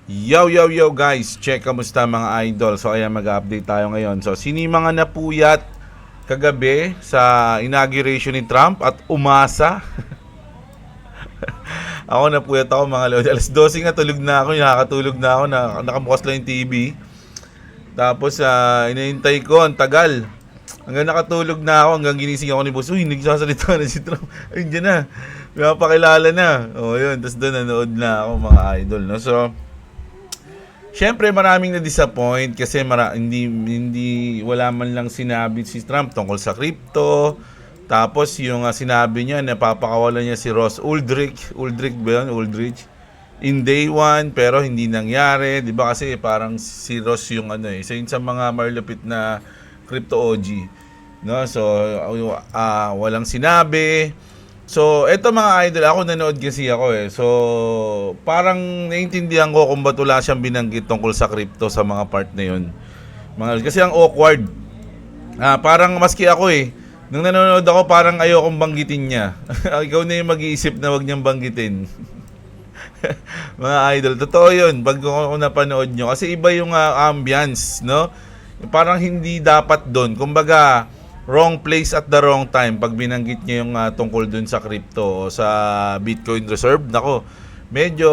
Yo guys, check kamusta mga idol. So ayan, mag-update tayo ngayon. So sino yung mga napuyat kagabi sa inauguration ni Trump at umasa? Ako napuyat ako mga lodi. Alas 12 nga tulog na ako, nakakatulog na ako, nakabukas lang yung TV. Tapos inahintay ko, ang tagal. Hanggang nakatulog na ako, hanggang ginising ako ni boss. Uy, nagsasalita na si Trump. Ayun, dyan na. May mapakilala na. O yun, tapos doon nanood na ako mga idol. No? So, syempre maraming na-disappoint kasi hindi wala man lang sinabi si Trump tungkol sa crypto. Tapos yung sinabi niya, napapakawalan niya si Ross Ulbricht. Ulbricht ba yun? Ulbricht. In day one, pero hindi nangyari. Di ba kasi parang si Ross yung isa yun sa mga marlupit na crypto OG. No? So, walang sinabi. So, eto mga idol, ako nanood kasi ako So, parang naiintindihan ko kung ba't wala siyang binanggit tungkol sa crypto sa mga part na yun. Kasi ang awkward. Parang maski ako nung nanonood ako, parang ayokong banggitin niya. Ikaw na yung mag-iisip na wag niyang banggitin. Mga idol, totoo yun. Pag kung napanood nyo. Kasi iba yung ambience, no? Parang hindi dapat doon. Kumbaga, wrong place at the wrong time pag binanggit niya yung tungkol dun sa crypto o sa Bitcoin Reserve. Nako, medyo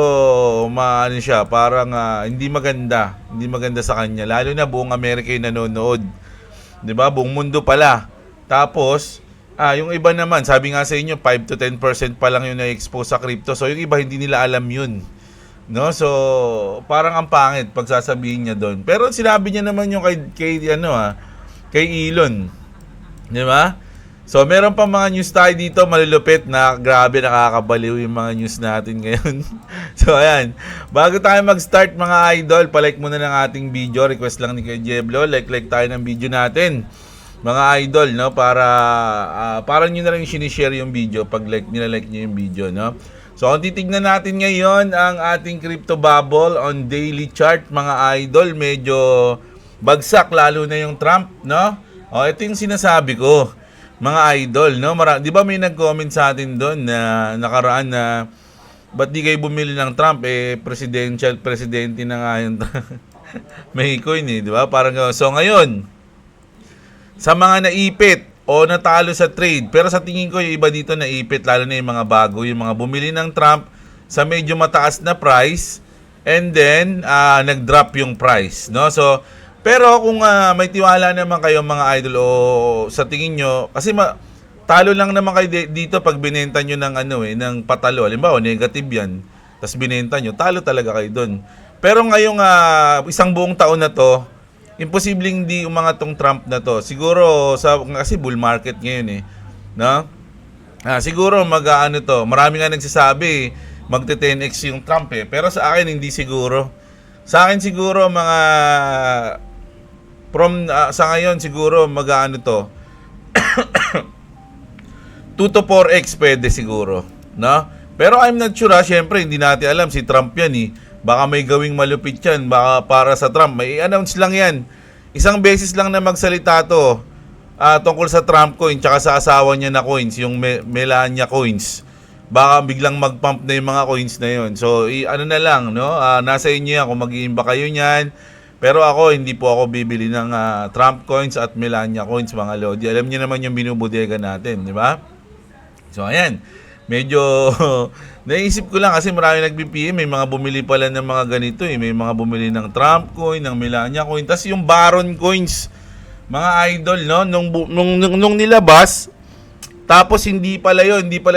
maano siya, parang hindi maganda. Hindi maganda sa kanya. Lalo na buong Amerika yung nanonood. 'Di ba? Buong mundo pala. Tapos, yung iba naman, sabi nga sa inyo, 5 to 10% pa lang yung na-expose sa crypto. So, yung iba hindi nila alam yun. No? So, parang ang pangit pag sasabihin niya doon. Pero sinabi niya naman yung kay Elon. Di ba? So, meron pa mga news tayo dito, malulupit na grabe, nakakabaliw yung mga news natin ngayon. So, ayan. Bago tayo mag-start mga idol, palike muna ng ating video. Request lang ni Kuya Jeblo, like tayo ng video natin. Mga idol, no? Para nyo na lang sinishare yung video pag nilalike nyo yung video, no? So, kung titignan natin ngayon ang ating crypto bubble on daily chart, mga idol, medyo bagsak, lalo na yung Trump, no? Ito yung sinasabi ko, mga idol, no? Di ba may nag-comment sa atin doon na nakaraan na ba't di kayo bumili ng Trump? Presidente na nga yung may coin di ba? Parang, so ngayon, sa mga naipit o natalo sa trade, pero sa tingin ko yung iba dito naipit, lalo na yung mga bago, yung mga bumili ng Trump sa medyo mataas na price and then nag-drop yung price, no? So, pero kung may tiwala naman kayo mga idol o sa tingin nyo, kasi talo lang naman kayo dito pag binenta nyo ng ng patalo. Halimbawa, negative yan, tapos binenta nyo, talo talaga kayo dun. Pero ngayong isang buong taon na to, imposibleng di umangat tong Trump na to. Siguro kasi bull market ngayon no? Siguro marami nga nagsasabi magte 10x yung Trump pero sa akin hindi siguro. Sa akin siguro mga sa ngayon siguro 2 to 4x pwede siguro, no? Pero I'm not sure syempre hindi natin alam si Trump yan Baka may gawing malupit yan. Baka para sa Trump. May announce lang yan. Isang beses lang na magsalita to tungkol sa Trump coin tsaka sa asawa niya na coins, yung Melania coins. Baka biglang mag-pump na yung mga coins na yun. So, na lang, no? Nasa inyo yan kung mag-iimba kayo niyan. Pero ako, hindi po ako bibili ng Trump coins at Melania coins, mga lodi. Alam niyo naman yung binubudega natin, di ba? So, ayan. Medyo naisip ko lang kasi marami nag-BPM, may mga bumili pala ng mga ganito may mga bumili ng Trump coin, ng Melania coin, tas yung Baron coins, mga idol, no, nung nilabas, tapos hindi pala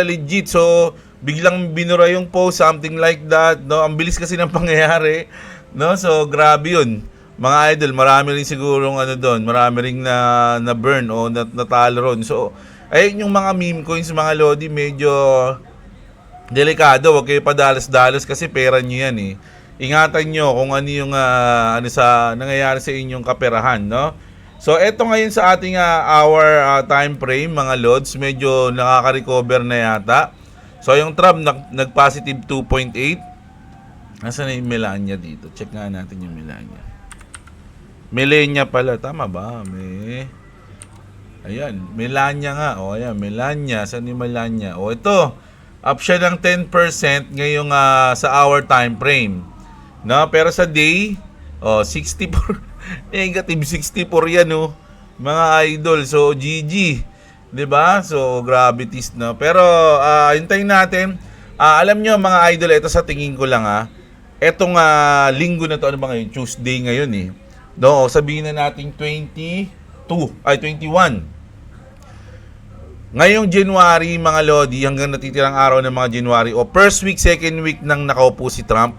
legit, so biglang binura yung post, something like that, no, ang bilis kasi ng pangyayari, no, so grabe yun, mga idol, marami rin sigurong doon, marami ring na burn o natalo ron, so ayun yung mga meme coins mga lodi, medyo delikado. Huwag kayo padalos-dalos kasi pera nyo yan Ingatan nyo kung ano yung nangyayari sa inyong kaperahan, no? So eto ngayon sa ating hour time frame mga lods, medyo nakaka-recover na yata. So yung Trump nag-positive 2.8. Nasaan na yung Melania dito? Check nga natin yung Melania. Melania pala, tama ba? Ayan, Melania nga. Ayan, Melania. Saan yung Melania? Ito. Up siya ng 10% ngayong sa hour time frame. No, pero sa day, 64 negative 64 yan, oh. Mga idol. So GG, 'di ba? So gravities, no. Pero hintayin natin. Alam nyo mga idol, ito sa tingin ko lang etong linggo na to, ano ba ngayon? Tuesday ngayon eh. No, sabihin na natin 21. Ngayong January, mga Lodi, hanggang natitirang araw ng mga January o first week, second week nang nakaupo si Trump,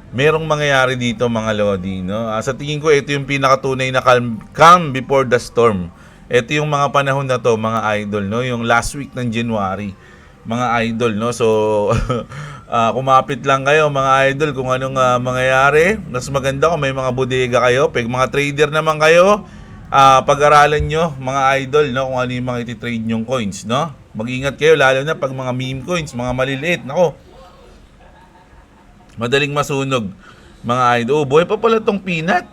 merong mangyayari dito, mga Lodi, no? Sa tingin ko, ito yung pinakatunay na calm before the storm. Ito yung mga panahon na to, mga idol, no? Yung last week ng January, mga idol, no? So kumapit lang kayo, mga idol, kung anong mangyayari. Mas maganda kung may mga bodega kayo. Pag mga trader naman kayo, pag-aralan nyo, mga idol, no, kung ano yung mga iti-trade nyong coins, no? Mag-ingat kayo, lalo na pag mga meme coins, mga maliliit, nako, madaling masunog, mga idol. Buhay pa pala tong peanut.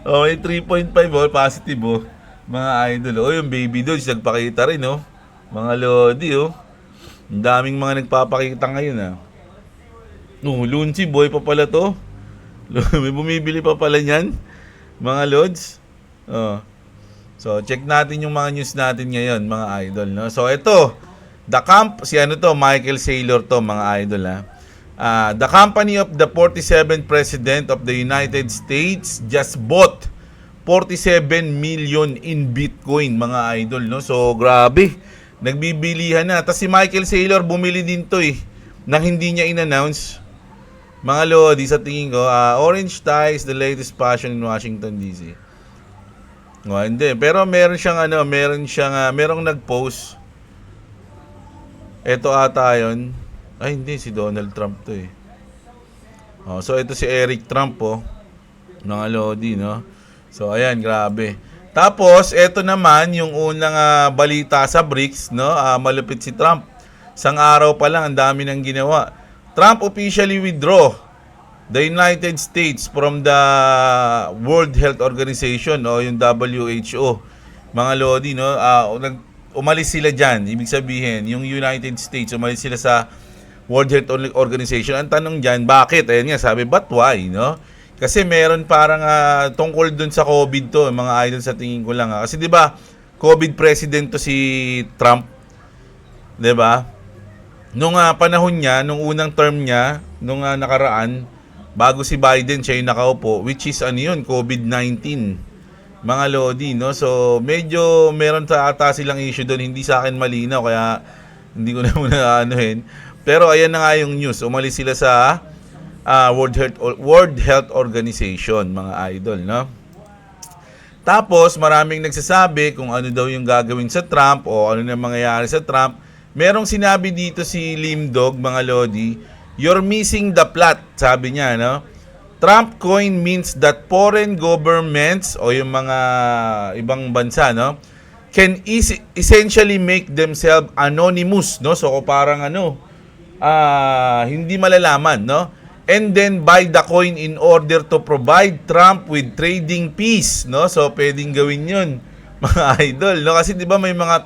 May 3.5, positive, mga idol. Yung baby dolls, nagpakita rin, mga Lodi, ang daming mga nagpapakita ngayon, Lunsi, buhay pa pala to. May bumibili pa pala niyan, mga Lods. So, check natin yung mga news natin ngayon, mga idol, no? So, ito, Michael Saylor to, mga idol, the company of the 47th President of the United States just bought 47 million in Bitcoin, mga idol, no? So, grabe. Nagbibilihan na. Tapos si Michael Saylor, bumili din to nang hindi niya in-announce. Mga Lodi, sa tingin ko, orange ties, the latest fashion in Washington, D.C. Hindi. Pero merong nag-post. Ito ata yun. Ay, hindi. Si Donald Trump to so, ito si Eric Trump, mga Lodi, no? So, ayan, grabe. Tapos, ito naman, yung unang balita sa BRICS, no? Malupit si Trump. Isang araw pa lang, ang dami nang ginawa. Trump officially withdraw the United States from the World Health Organization, o yung WHO. Mga Lodi, no? Umalis sila dyan. Ibig sabihin, yung United States, umalis sila sa World Health Organization. Ang tanong dyan, bakit? Ayan nga, sabi, but why, no? Kasi meron parang tungkol dun sa COVID to, mga idol, sa tingin ko lang. Kasi 'di ba, COVID president to si Trump. 'Di ba? Nung panahon niya, nung unang term niya, nung nakaraan, bago si Biden siya yung nakaupo, which is COVID-19. Mga Lodi, no? So, medyo meron ata silang issue doon, hindi sa akin malinaw, kaya hindi ko na muna anuhin. Pero ayan na nga yung news, umalis sila sa World Health Organization, mga idol, no? Tapos, maraming nagsasabi kung ano daw yung gagawin sa Trump o ano na mangyayari sa Trump. Merong sinabi dito si Limdog, mga Lodi, you're missing the plot, sabi niya, no? Trump coin means that foreign governments o yung mga ibang bansa, no, can essentially make themselves anonymous, no? So, parang hindi malalaman, no? And then buy the coin in order to provide Trump with trading peace, no? So, pwedeng gawin yun, mga idol, no? Kasi di ba may mga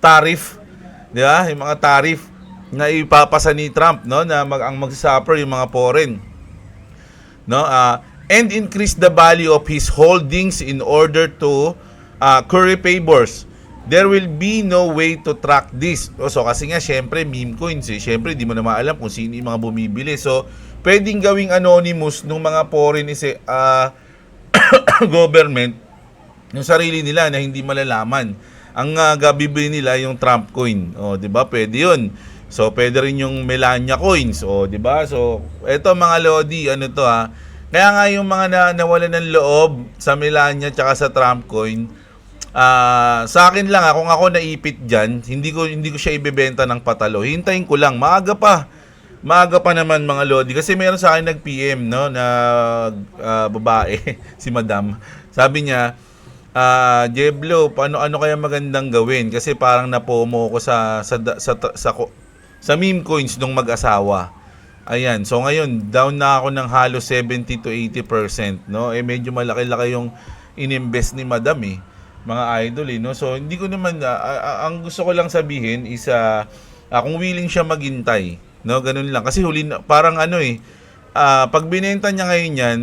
tariff, di ba? Yung mga tariff na ipapasa ni Trump, no? Na ang magsasuffer yung mga foreign, no? And increase the value of his holdings in order to curry favors. There will be no way to track this. So, kasi nga, syempre, meme coins, syempre, di mo na maalam kung sino yung mga bumibili. So, pwedeng gawing anonymous ng mga foreign government yung sarili nila na hindi malalaman. Ang bibili nila yung Trump coin. 'Di ba? Pwede 'yun. So pwede rin yung Melania coins, 'di ba? So eto, mga Lodi, kaya nga yung mga nawalan ng loob sa Melania tsaka sa Trump coin, sa akin lang, kung ako naipit diyan, hindi ko siya ibebenta ng patalo. Hintayin ko lang, maaga pa naman, mga Lodi, kasi meron sa akin nag-PM, no, na babae, si Madam. Sabi niya, Jeblo, ano kaya magandang gawin? Kasi parang napomo ko sa meme coins nung mag-asawa. Ayan, so ngayon down na ako ng halos 70 to 80%, no? Medyo malaki-laki yung ininvest ni Madam, mga idol, no? So hindi ko naman ang gusto ko lang sabihin is kung willing siya maghintay, No, ganun lang. Kasi huli na, parang ano pag binenta niya ngayon yan,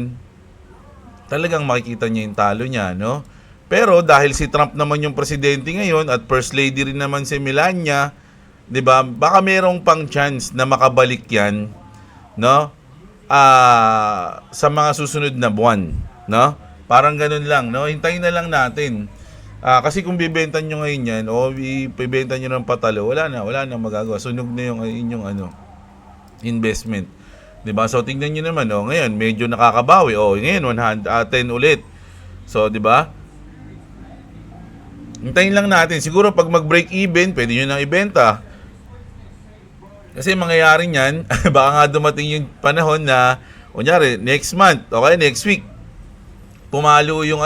talagang makikita niya yung talo niya, no? Pero dahil si Trump naman yung presidente ngayon at first lady rin naman si Melania, 'di ba? Baka merong pang chance na makabalik 'yan, no? Sa mga susunod na buwan, no? Parang ganun lang, no? Hintayin na lang natin. Kasi kung bibenta nyo ngayon yan o ibibenta nyo ng patalo, wala na magagawa. Sunog na yung inyong investment. 'Di ba? So tingnan niyo naman, ngayon medyo nakakabawi. Ngayon 110 ulit. So 'di ba? Hintayin lang natin. Siguro pag mag-break even, pwede nyo nang ibenta. Kasi mangyayari niyan, baka nga dumating yung panahon na, kunyari, next month, okay, next week, pumalo yung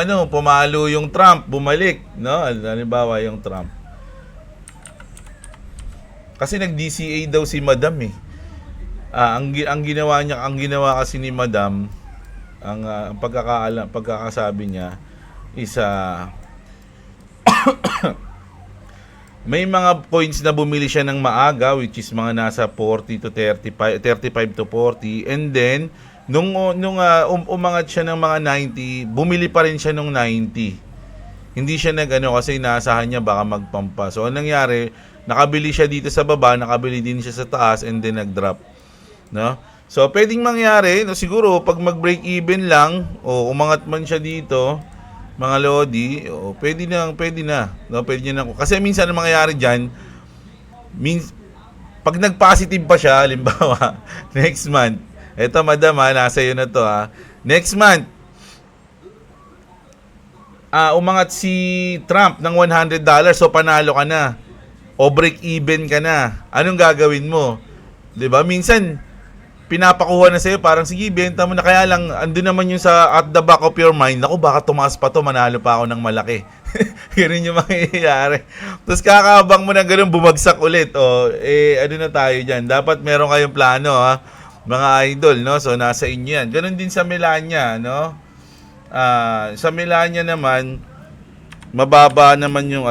Trump, bumalik, no? Halimbawa yung Trump. Kasi nag-DCA daw si Madam ang ginawa kasi ni Madam, ang pagkakasabi niya is may mga points na bumili siya ng maaga, which is mga nasa 40 to 35 to 40, and then nung umangat siya ng mga 90, bumili pa rin siya ng 90. Hindi siya kasi inaasahan niya baka magpampa. So anong nangyari, nakabili siya dito sa baba, nakabili din siya sa taas, and then nag-drop, no? So pwedeng mangyari, no, siguro pag mag-break even lang o umangat man siya dito, mga lodi, pwede na, no? Pwede niya na. Kasi minsan ang mangyayari diyan, pag nag-positive pa siya, halimbawa, next month, eto Madam nasa iyo na to next month, umangat si Trump ng $100, so panalo ka na. O break even ka na. Anong gagawin mo? 'Di ba? Minsan pinapakuha na sa'yo, parang sige, benta mo na. Kaya lang, andun naman yung sa at the back of your mind, ako baka tumaas pa to, manalo pa ako ng malaki. Ganun yung mangyayari. Tapos kakabang mo na ganun, bumagsak ulit. Ano na tayo dyan? Dapat meron kayong plano, mga idol, no? So, nasa inyo yan. Ganun din sa Melania, no? Sa Melania naman, mababa naman yung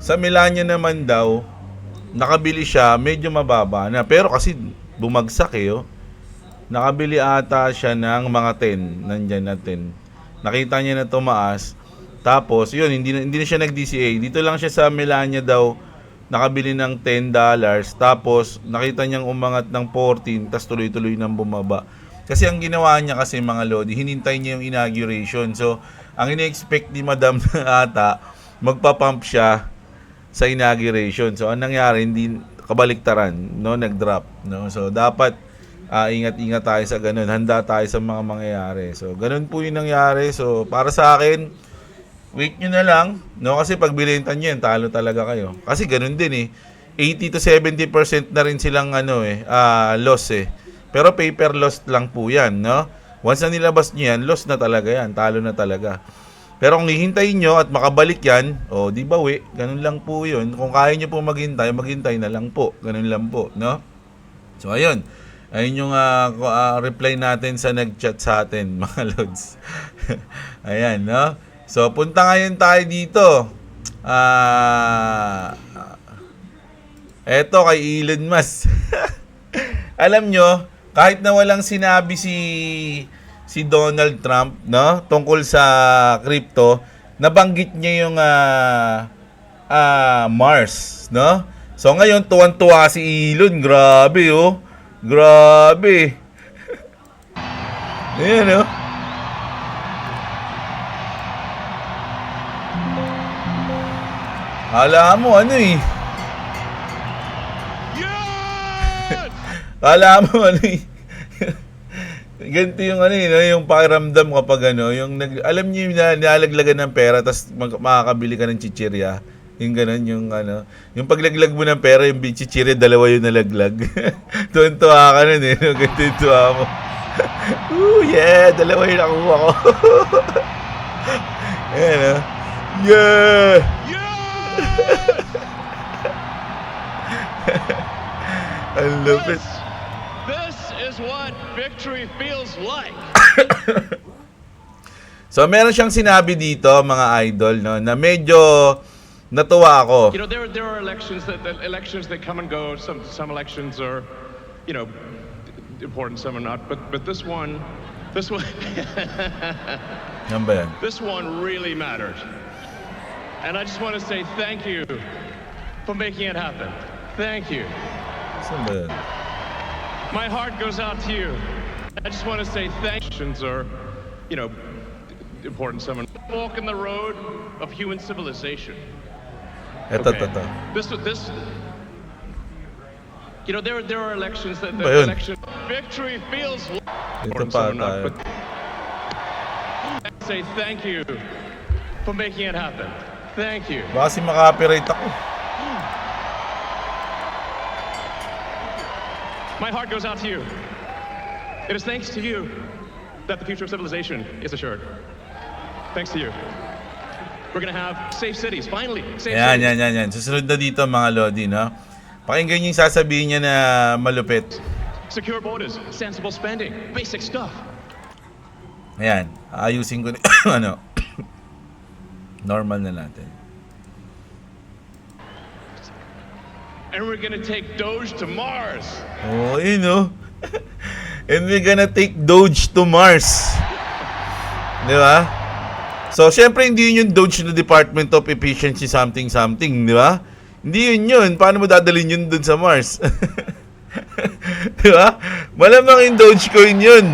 Sa Melania naman daw, nakabili siya, medyo mababa na. Pero kasi bumagsak Nakabili ata siya ng mga 10. Nandyan na 10. Nakita niya na tumaas. Tapos, yun, hindi na siya nag-DCA. Dito lang siya sa Melania daw, nakabili ng $10. Tapos, nakita niyang umangat ng 14. Tapos tuloy-tuloy nang bumaba. Kasi ang ginawa niya kasi mga lodi, hinintay niya yung inauguration. So, ang ina-expect ni Madam na ata, magpa-pump siya sa inauguration. So, ang nangyari, hindi kabaliktaran, no? Nag-drop, no? So, dapat ingat-ingat tayo sa ganun. Handa tayo sa mga mangyayari. So, ganun po yung nangyari. So, para sa akin, wait nyo na lang, no? Kasi pag bilintan nyo yan, talo talaga kayo. Kasi ganun din 80 to 70% na rin silang loss Pero paper loss lang po yan, no? Once na nilabas nyo yan, loss na talaga yan. Talo na talaga. Pero kung hihintayin nyo at makabalik yan, di bawi, ganun lang po yun. Kung kaya nyo po maghintay na lang po. Ganun lang po, no? So, ayun. Ayun yung reply natin sa nag-chat sa atin, mga lods. Ayan, no? So, punta ngayon tayo dito. Eto kay Elon Musk. Alam nyo, kahit na walang sinabi si Donald Trump, no, tungkol sa crypto, nabanggit niya yung Mars, no? So ngayon tuwan-tuwa si Elon, grabe Grabe. Ayan Kala mo Kala mo ganito yung yung pakiramdam kapag yung alam niyo yung nilalaglagan ng pera tapos makakabili ka ng chichirya. Yung ganun, yung paglaglag mo ng pera, yung chichirya, dalawa yung nalaglag. Tuwan-tuwa ka nun ganito yung tuwa mo. Yeah, dalawa yung nakuha ko. Ayan Yeah! Ang lupit. This is what victory feels like. So meron siyang sinabi dito mga idol, no, na medyo natuwa ako. You know, there are elections that come and go. Some elections are, you know, important. Some are not. But this one, Yan ba yan? this one really mattered. And I just want to say thank you for making it happen. Thank you. Saan ba yan? My heart goes out to you. I just want to say thank you. Elections are, you know, important. Some are not. Walk in the road of human civilization. Eto, Okay. to. This, you know, there are elections that Ba yun? victory feels Ito important, pa some are tayo. not, but say thank you for making it happen. Thank you. Baka kasi maka-copyright ako. My heart goes out to you. It is thanks to you that the future of civilization is assured. Thanks to you. We're gonna have safe cities, finally. Safe Yan, cities. yan. Susunod na dito mga Lodi, no? Pakinggan yung sasabihin niya na malupit. Secure borders, sensible spending, basic stuff. Ayan, ayusin ko ano. Normal na natin. And we're gonna take Doge to Mars. Oh, yun, no? And we're gonna take Doge to Mars. Di ba? So, syempre, hindi yun yung Doge na Department of Efficiency something, di ba? Hindi yun. Paano mo dadalhin yun dun sa Mars? Di ba? Malamang yung Dogecoin yun.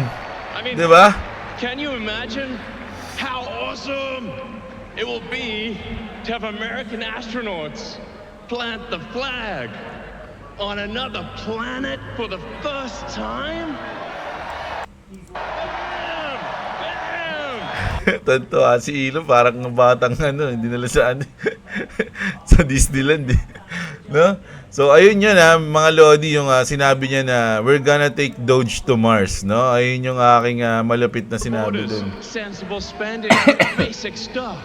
I mean, Di ba? can you imagine how awesome it will be to have American astronauts plant the flag on another planet for the first time? Bam! Bam! Tanto, si Ilo parang batang hindi nila saan. Sa Disneyland eh. No? So ayun yun mga Lodi, yung sinabi niya na we're gonna take Doge to Mars, no? Ayun yung aking malupit na sinabi Borders, dun. sensible spending, basic stuff.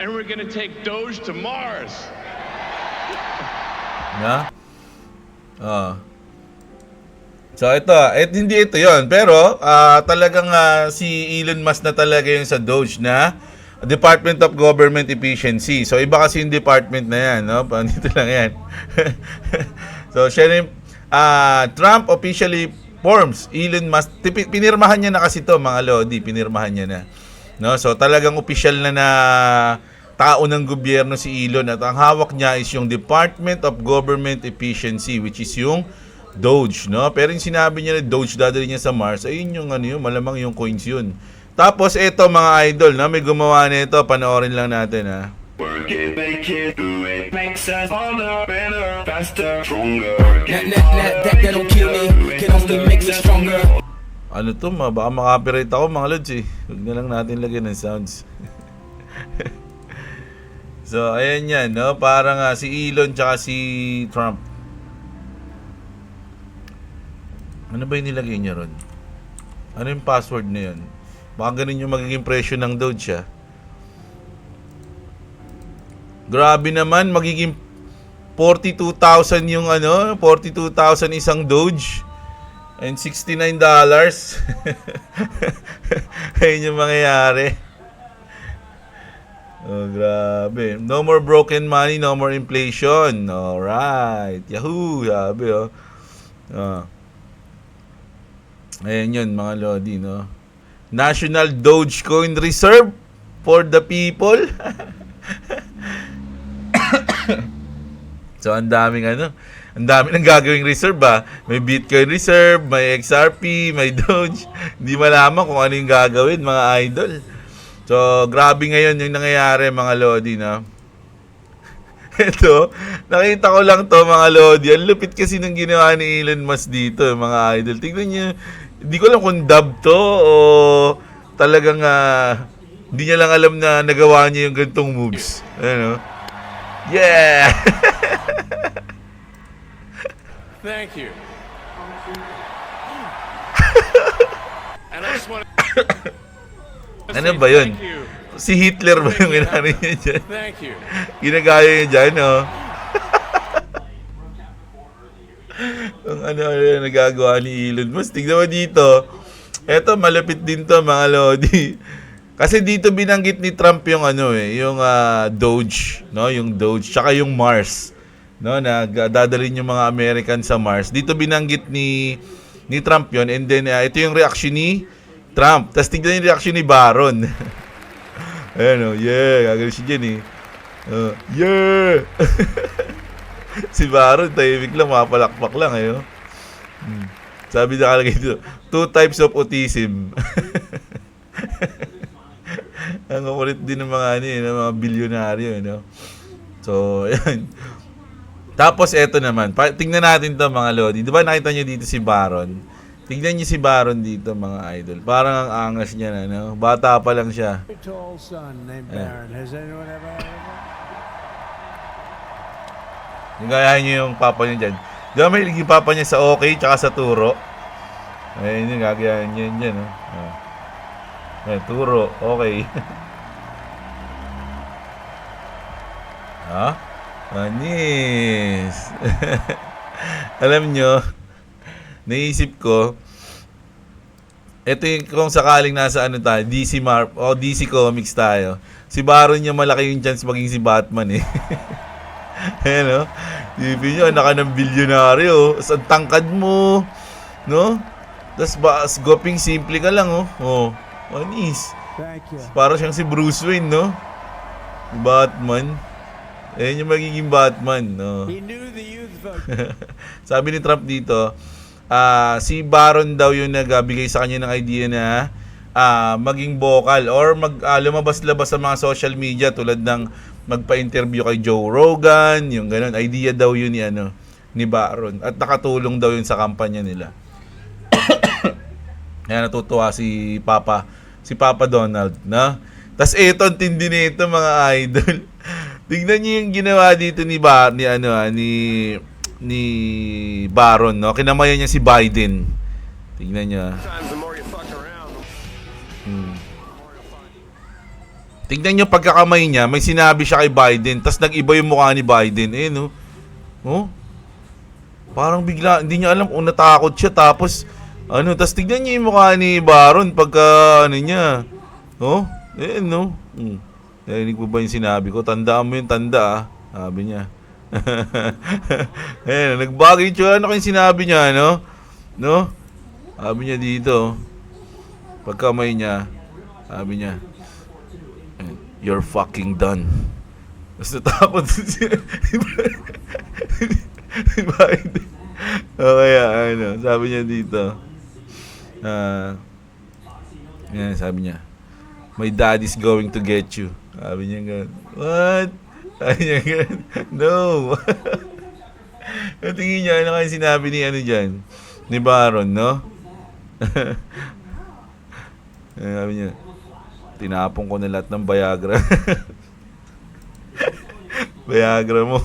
And we're gonna take Doge to Mars. Na? So hindi ito yon, pero talagang si Elon Musk na talaga yung sa Doge na Department of Government Efficiency. So iba kasi yung department na yan, no? Dito lang yan. So siya Trump officially forms Elon Musk. Pinirmahan niya na kasi to mga Lodi, pinirmahan niya na. No? So talagang official na tao ng gobyerno si Elon at ang hawak niya is yung Department of Government Efficiency, which is yung Doge, no? Pero yung sinabi niya na Doge dadali niya sa Mars, ayun yung malamang yung coins yun. Tapos eto mga idol, no? May gumawa nito, panoorin lang natin ha. Work it, make it, do it, makes us harder, better, faster, stronger. That don't kill me, can only make me stronger. Ano to, baka makapiright ako mga lods eh. Huwag na lang natin lagyan ng sounds. So ayan yan, no? Parang si Elon tsaka si Trump. Ano ba yung nilagay niya ron? Ano yung password na yun? Baka ganun yung magiging presyo ng Doge Grabe naman, magiging 42,000 yung 42,000 isang Doge. And $69. Ayun yung mangyayari. Oh, grabe. No more broken money, no more inflation. Alright. Yahoo! Sabi, Ayan yun, mga Lodi, no? National Dogecoin Reserve for the people. So, ang daming ang daming nang gagawing reserve May Bitcoin reserve, may XRP, may Doge. Hindi malaman kung ano yung gagawin, mga idol. So, grabe ngayon yung nangyayari, mga Lodi, no? Ito, nakita ko lang to, mga Lodi. Ang lupit kasi ng ginawa ni Elon Musk dito, mga idol. Tingnan niyo, hindi ko alam kung dub to o talagang hindi niya lang alam na nagawa niya yung ganitong moves. Ano? Yeah! Thank you. And I just want to Ano ba yun? Thank you. Si Hitler ba yung ginari niya dyan? Thank you. Ginagaya niya dyan, Ang nagagawa ni Elon Musk. Tignan mo dito. Eto, malapit din to, mga Lodi. Kasi dito binanggit ni Trump yung yung Doge, no? Yung Doge tsaka yung Mars, no? Na dadalhin yung mga American sa Mars. Dito binanggit ni Trump yon, and then ito yung reaction ni Trump. Tapos tignan yung reaction ni Baron. Ayan, yeah, gagawin siya dyan yeah. Si Baron, tahimik lang, mapalakpak lang Sabi na kalagay dito, 2 types of autism. Ang kulit din ng mga ng mga bilyonaryo, So, ayan. Tapos eto naman, tingnan natin 'to mga lodi. 'Di ba nakita niyo dito si Baron? Tingnan niyo si Baron dito mga idol. Parang ang angas niya Bata pa lang siya. Tall son named Baron. Has anyone ever heard of him? Yung gayahin niyo yung papa niya dyan. Di ba may yung papa niya sa okay tsaka sa turo? Ayun yung gagayahin niya dyan. Turo, okay. Anis. Alam nyo, naisip ko, ito yung kung sakaling nasa tayo, DC Comics tayo. Si Baron niya malaki yung chance maging si Batman Ayan Isipin nyo, anak ka ng bilyonaryo. Ang tangkad mo. No? Tapos goping simple ka lang Anis. Thank you. Para siyang si Bruce Wayne, no? Batman. Ayan yung magiging Batman, no? He knew the youth vote. Sabi ni Trump dito, si Baron daw yung nagbigay sa kanya ng idea na maging vocal or lumabas-labas sa mga social media tulad ng magpa-interview kay Joe Rogan, yung ganun. Idea daw yun ni Baron. At nakatulong daw yun sa kampanya nila. Kaya natutuwa si Papa Donald, no? Tas eto ang tindi nito mga idol. Tingnan niyo yung ginawa dito ni Baron, no? Kinamayan niya si Biden. Tingnan niyo. Tingnan niyo pagkakamay niya, may sinabi siya kay Biden, tas nag-iba yung mukha ni Biden, no? Parang bigla, hindi niya alam kung natakot siya, tapos tas tignan niyo yung mukha ni Baron pagka niya. Narinig mo ba yung sinabi ko? Tandaan mo yung tanda, sabi niya. Nagbago yung tsura, yung sinabi niya, no? Sabi niya dito, pagkamay niya, sabi niya, you're fucking done. Tapos natakot siya. Sabi niya dito, sabi niya, my daddy's going to get you. Sabi niya gano'n. What? Sabi niya gano'n. No. Tingin niya, ano kaya sinabi ni Baron, no? Sabi niya, tinapon ko na lahat ng Viagra. Viagra mo.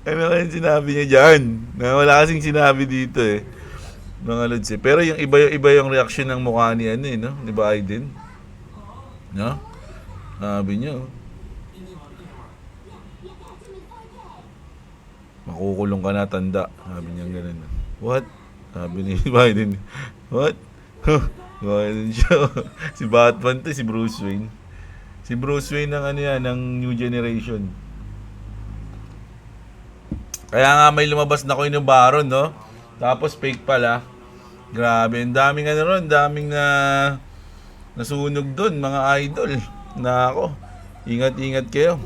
Ano kaya sinabi niya dyan? Wala kasing sinabi dito mga lods Pero yung iba yung reaction ng mukha ni no? Ni Biden. No? Sabi niya, makukulong ka na, tanda. Sabi niya ganun. What? Sabi ni Biden. What? Ganun siya. Si Batman to, si Bruce Wayne. Si Bruce Wayne ng ng new generation. Kaya nga may lumabas na ko yung Baron, no? Tapos fake pala. Grabe, ang daming daming nasunog doon, mga idol. Nako, ingat-ingat kayo.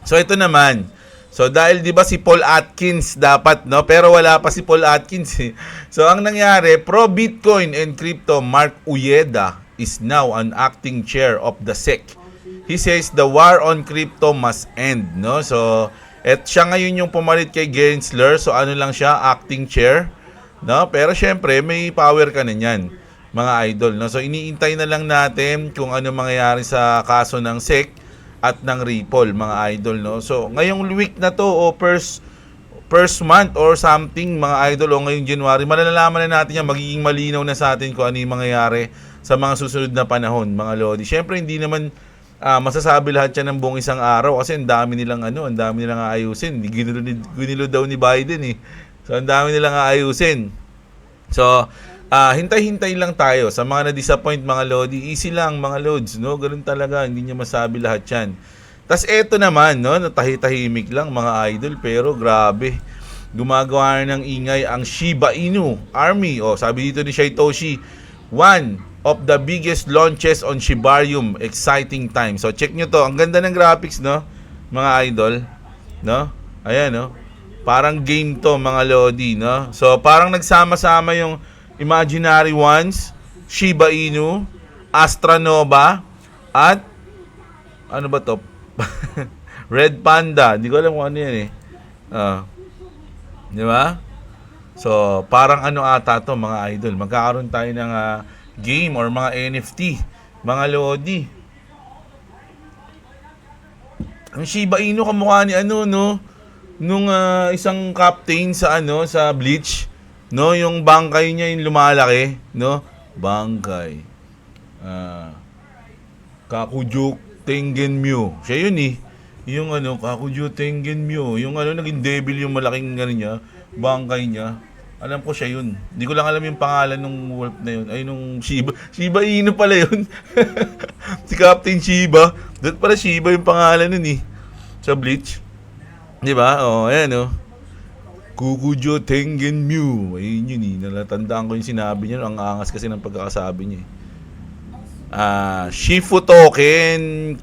So ito naman. So dahil 'di ba si Paul Atkins dapat, no? Pero wala pa si Paul Atkins. So ang nangyari, pro Bitcoin and crypto Mark Uyeda is now an acting chair of the SEC. He says the war on crypto must end, no? So siya ngayon yung pumalit kay Gensler. So ano lang siya, acting chair. No, pero syempre may power ka na niyan, mga idol, no? So iniintay na lang natin kung ano mangyayari sa kaso ng SEC at ng Ripple, mga idol, no? So ngayong week na to o first month or something, mga idol, o ngayong January, malalaman na natin yan, magiging malinaw na sa atin kung ano yung mangyayari sa mga susunod na panahon, mga lodi. Syempre hindi naman masasabi lahat yan ng buong isang araw kasi ang dami nilang aayusin. Ginilo daw ni Biden So, ang dami nilang aayusin. So, hintay-hintay lang tayo sa mga na-disappoint mga Lodi. Easy lang mga Lods, no? Ganun talaga, hindi niya masabi lahat 'yan. Tas eto naman, no, natahi-tahimik lang mga idol pero grabe. Gumagawa ng ingay ang Shiba Inu Army. Sabi dito ni Shaitoshi, one of the biggest launches on Shibarium. Exciting time. So check nyo to. Ang ganda ng graphics, no? Mga idol, no? Ayan, no? Parang game to mga Lodi, no? So parang nagsama-sama yung Imaginary Ones, Shiba Inu, Astra Nova, at ano ba to? Red Panda. Hindi ko alam kung ano yan eh. Di ba? So, parang ano ata to mga idol. Magkakaroon tayo ng game or mga NFT. Mga Lodi. Ang Shiba Inu kamukha ni ano, no? Nung isang captain sa sa Bleach. No, yung bangkay niya yung lumalaki, no? Bangkay. Kakujuk Tengen-myu. Siya yun eh. Yung Kakujuk Tengen-myu. Yung naging devil yung malaking niya, bangkay niya. Alam ko siya yun. Hindi ko lang alam yung pangalan ng wolf na yun. Ay, nung Shiba Inu pala yun. Si Captain Shiba. Doon pala Shiba yung pangalan nun eh. Sa Bleach. Di ba? Ayan Kukujo Tengen-myu. Ayun yun eh. Nalatandaan ko yung sinabi niya. Ang angas kasi ng pagkakasabi niya eh. Shifu Token.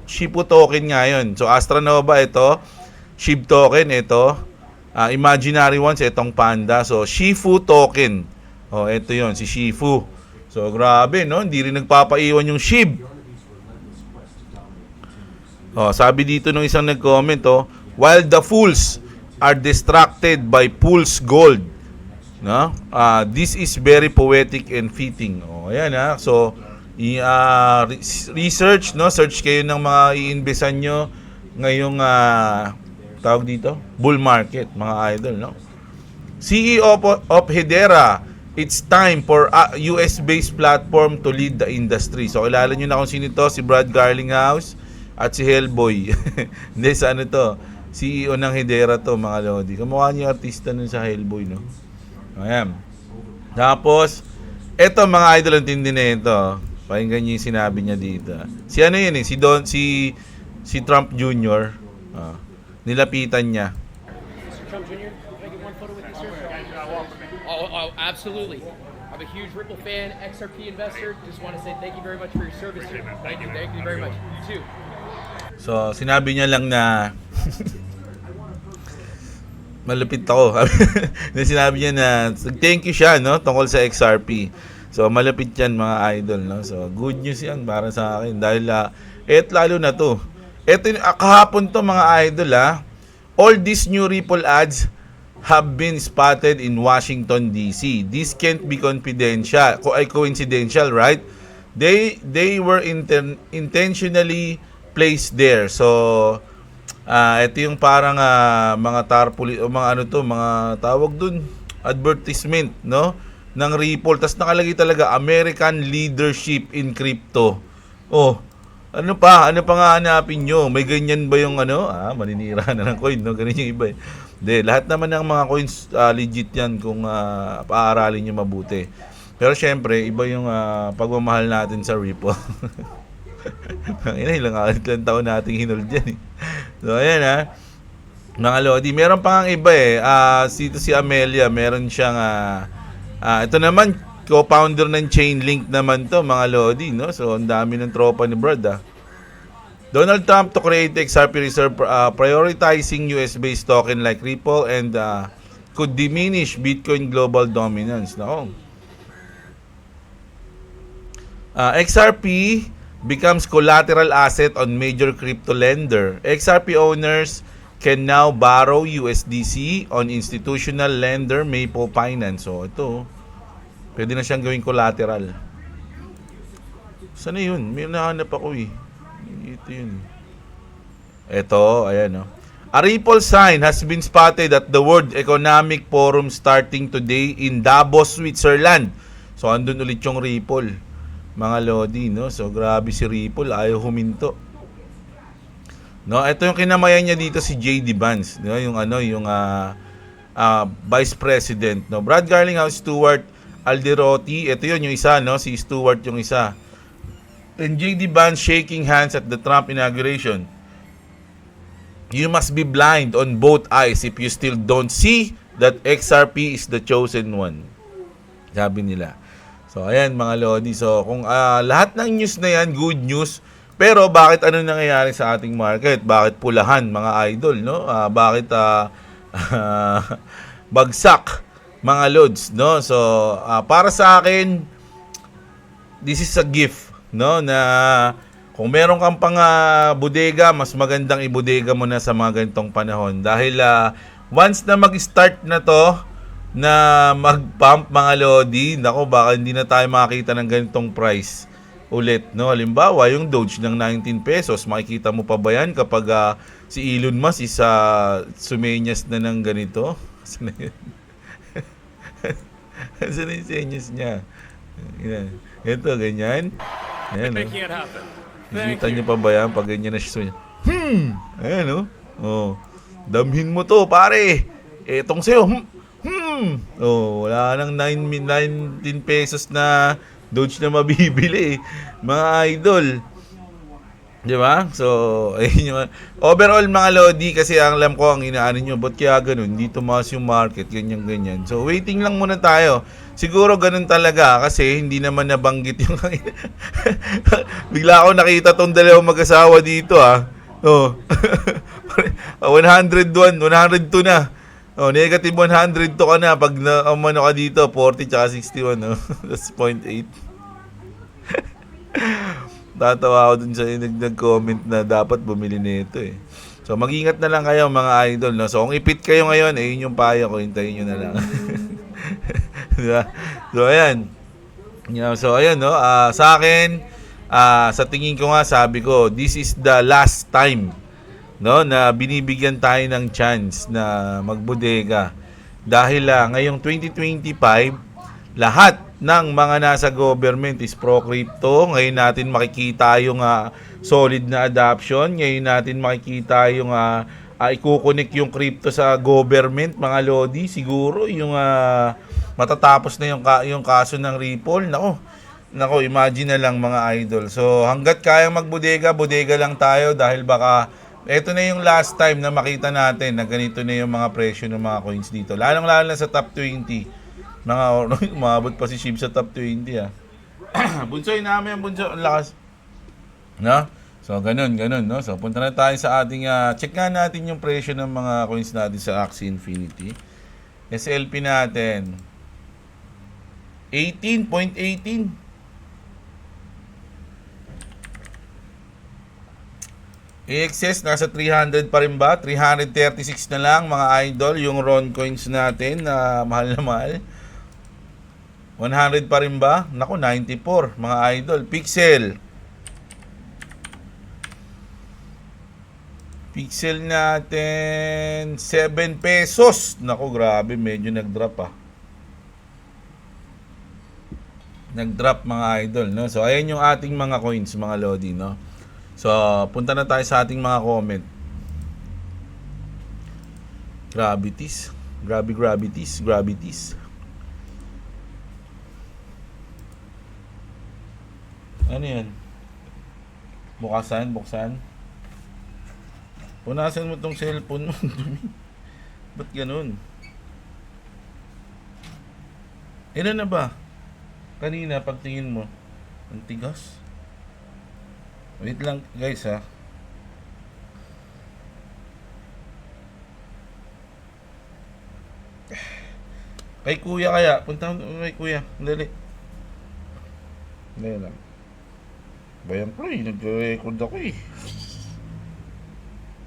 Shifu Token nga yun. So, Astra Nova ito. Shib Token ito. Imaginary Ones itong Panda. So, Shifu Token. Ito yun. Si Shifu. So, grabe, no? Hindi rin nagpapaiwan yung Shib. Sabi dito nung isang nag-comment, while the fools are distracted by fool's gold, no? This is very poetic and fitting. Ayan So, research, no? Search kayo ng mga i-investan nyo ngayong tawag dito, bull market, mga idol, no? CEO of Hedera, it's time for a US-based platform to lead the industry. So, kilala nyo na kung sino to, si Brad Garlinghouse at si Hellboy. Hindi, sa to? CEO ng Hedera to, mga Lodi. Kamukha niya artista nun sa Hellboy, no? Ayan. Tapos, eto mga idol, ang tindi na ito. Pakinggan niyo yung sinabi niya dito. Si ano yun eh, si Trump Jr. Nilapitan niya. Mr. Trump Jr., can I get one photo with you, sir? Oh, absolutely. I'm a huge Ripple fan, XRP investor. Just want to say thank you very much for your service here. Thank you very much. You too. So, sinabi niya lang na malupit ako. Sinabi niya na thank you siya, no? Tungkol sa XRP. So, malupit yan mga idol, no? So, good news yan para sa akin. Dahil, lalo na to. Kahapon to mga idol, all these new Ripple ads have been spotted in Washington, D.C. This can't be confidential. Coincidental, right? They were intentionally placed there. So, ito yung parang mga tarpaulin o mga mga tawag dun, advertisement, no? Ng Ripple. Tapos nakalagay talaga, American Leadership in Crypto. Ano pa nga hanapin nyo? May ganyan ba yung maninira na ng coin, no? Ganun yung iba eh. Hindi, lahat naman ng mga coins legit yan kung paaralin nyo mabuti. Pero syempre, iba yung pagmamahal natin sa Ripple. Ilang taon nating hinold dyan eh. So, ayan mga Lodi. Meron pa nga iba eh. Si Amelia, meron siyang ito naman, co-founder ng Chainlink naman to, mga Lodi, no? So, ang dami ng tropa ni Brad, Donald Trump to create XRP reserve, prioritizing US-based token like Ripple and could diminish Bitcoin global dominance. Nako. XRP becomes collateral asset on major crypto lender. XRP owners can now borrow USDC on institutional lender Maple Finance. So, ito, pwede na siyang gawing collateral. Sana yun? May nahanap ako eh. Ito yun. Ito, ayan A Ripple sign has been spotted at the World Economic Forum starting today in Davos, Switzerland. So, andun ulit yung Ripple. Mga Lodi, no? So, grabe si Ripple. Ayaw huminto. No, ito yung kinamayan niya dito si J.D. Vance, no? Yung Vice President, no? Brad Garlinghouse Stewart Alderotti, ito yun yung isa, no? Si Stewart yung isa. And J.D. Vance shaking hands at the Trump inauguration. You must be blind on both eyes if you still don't see that XRP is the chosen one. Sabi nila. So, ayan mga Lodi. So, kung lahat ng news na yan, good news. Pero, bakit ano nangyayari sa ating market? Bakit pulahan, mga idol, no? Bakit bagsak, mga Lods, no? So, para sa akin, this is a gift, no? Na kung meron kang pang bodega, mas magandang ibodega mo na sa mga ganitong panahon. Dahil once na mag-start na to, na mag-pump mga Lodi, nako, baka hindi na tayo makakita ng ganitong price ulit, no? Halimbawa, yung Doge ng 19 pesos, makikita mo pa ba yan kapag si Elon Musk is sumenyas na ng ganito? Saan na yun? Saan na yung senyas niya? Ito, ganyan. Ayan, Making it happen. Nakikita niyo pa ba yan pag ganyan na siya? Ayan, no? Oh. Damhin mo to, pare. Etong sa'yo. Oh, wala nang 19 pesos na Doge na mabibili, mga idol. Di ba? So, ayun yung overall mga Lodi, kasi ang alam ko ang inaano nyo, ba't kaya ganun? Hindi tumaas yung market, ganyan. So, waiting lang muna tayo. Siguro ganun talaga kasi hindi naman nabanggit yung bigla ako nakita tong dalawang mag-asawa dito Oh. 101, 102 na. Oh, negative 100 to ka na pag umano ka dito, 40 tsaka 61, no? That's 0.8. Tatawa ako dun sa nag-comment na dapat bumili nito eh. So, mag-ingat na lang kayo mga idol, no? So, kung ipit kayo ngayon, yun yung payo ko, hintayin nyo na lang. Diba? So, ayan. So, ayan, no? Sa akin, sa tingin ko nga, sabi ko, this is the last time, no, na binibigyan tayo ng chance na magbodega. Dahil ngayong 2025, lahat ng mga nasa government is pro-crypto. Ngayon natin makikita yung solid na adoption. Ngayon natin makikita yung ikukonek yung crypto sa government, mga Lodi. Siguro yung matatapos na yung kaso ng Ripple. Nako, imagine na lang mga idol. So hanggat kaya magbodega, bodega lang tayo dahil baka ito na yung last time na makita natin na ganito na yung mga presyo ng mga coins dito. Lalong-lalo na sa top 20. Umabot pa si Shib sa top 20 Bunsoy namin, bunso, ang lakas. No? So, ganun, no? So, punta na tayo sa ating, check nga natin yung presyo ng mga coins natin sa Axie Infinity. SLP natin, 18.18. AXS, nasa 300 pa rin ba? 336 na lang, mga idol. Yung Ron coins natin na mahal na mahal. 100 pa rin ba? Naku, 94, mga idol. Pixel. Pixel natin, 7 pesos. Naku, grabe, medyo nag-drop Nag-drop, mga idol, no? So, ayan yung ating mga coins, mga Lodi, no? So, punta na tayo sa ating mga comment. Gravities. Ano yan? Buksan. Punasan mo tong cellphone mo. Ba't ganun? Ilan na ba? Kanina, pagtingin mo. Ang tigas. Wait lang guys Kay kuya kaya. Punta kay kuya. Dali. Dali lang. Bayan pro nag-record ako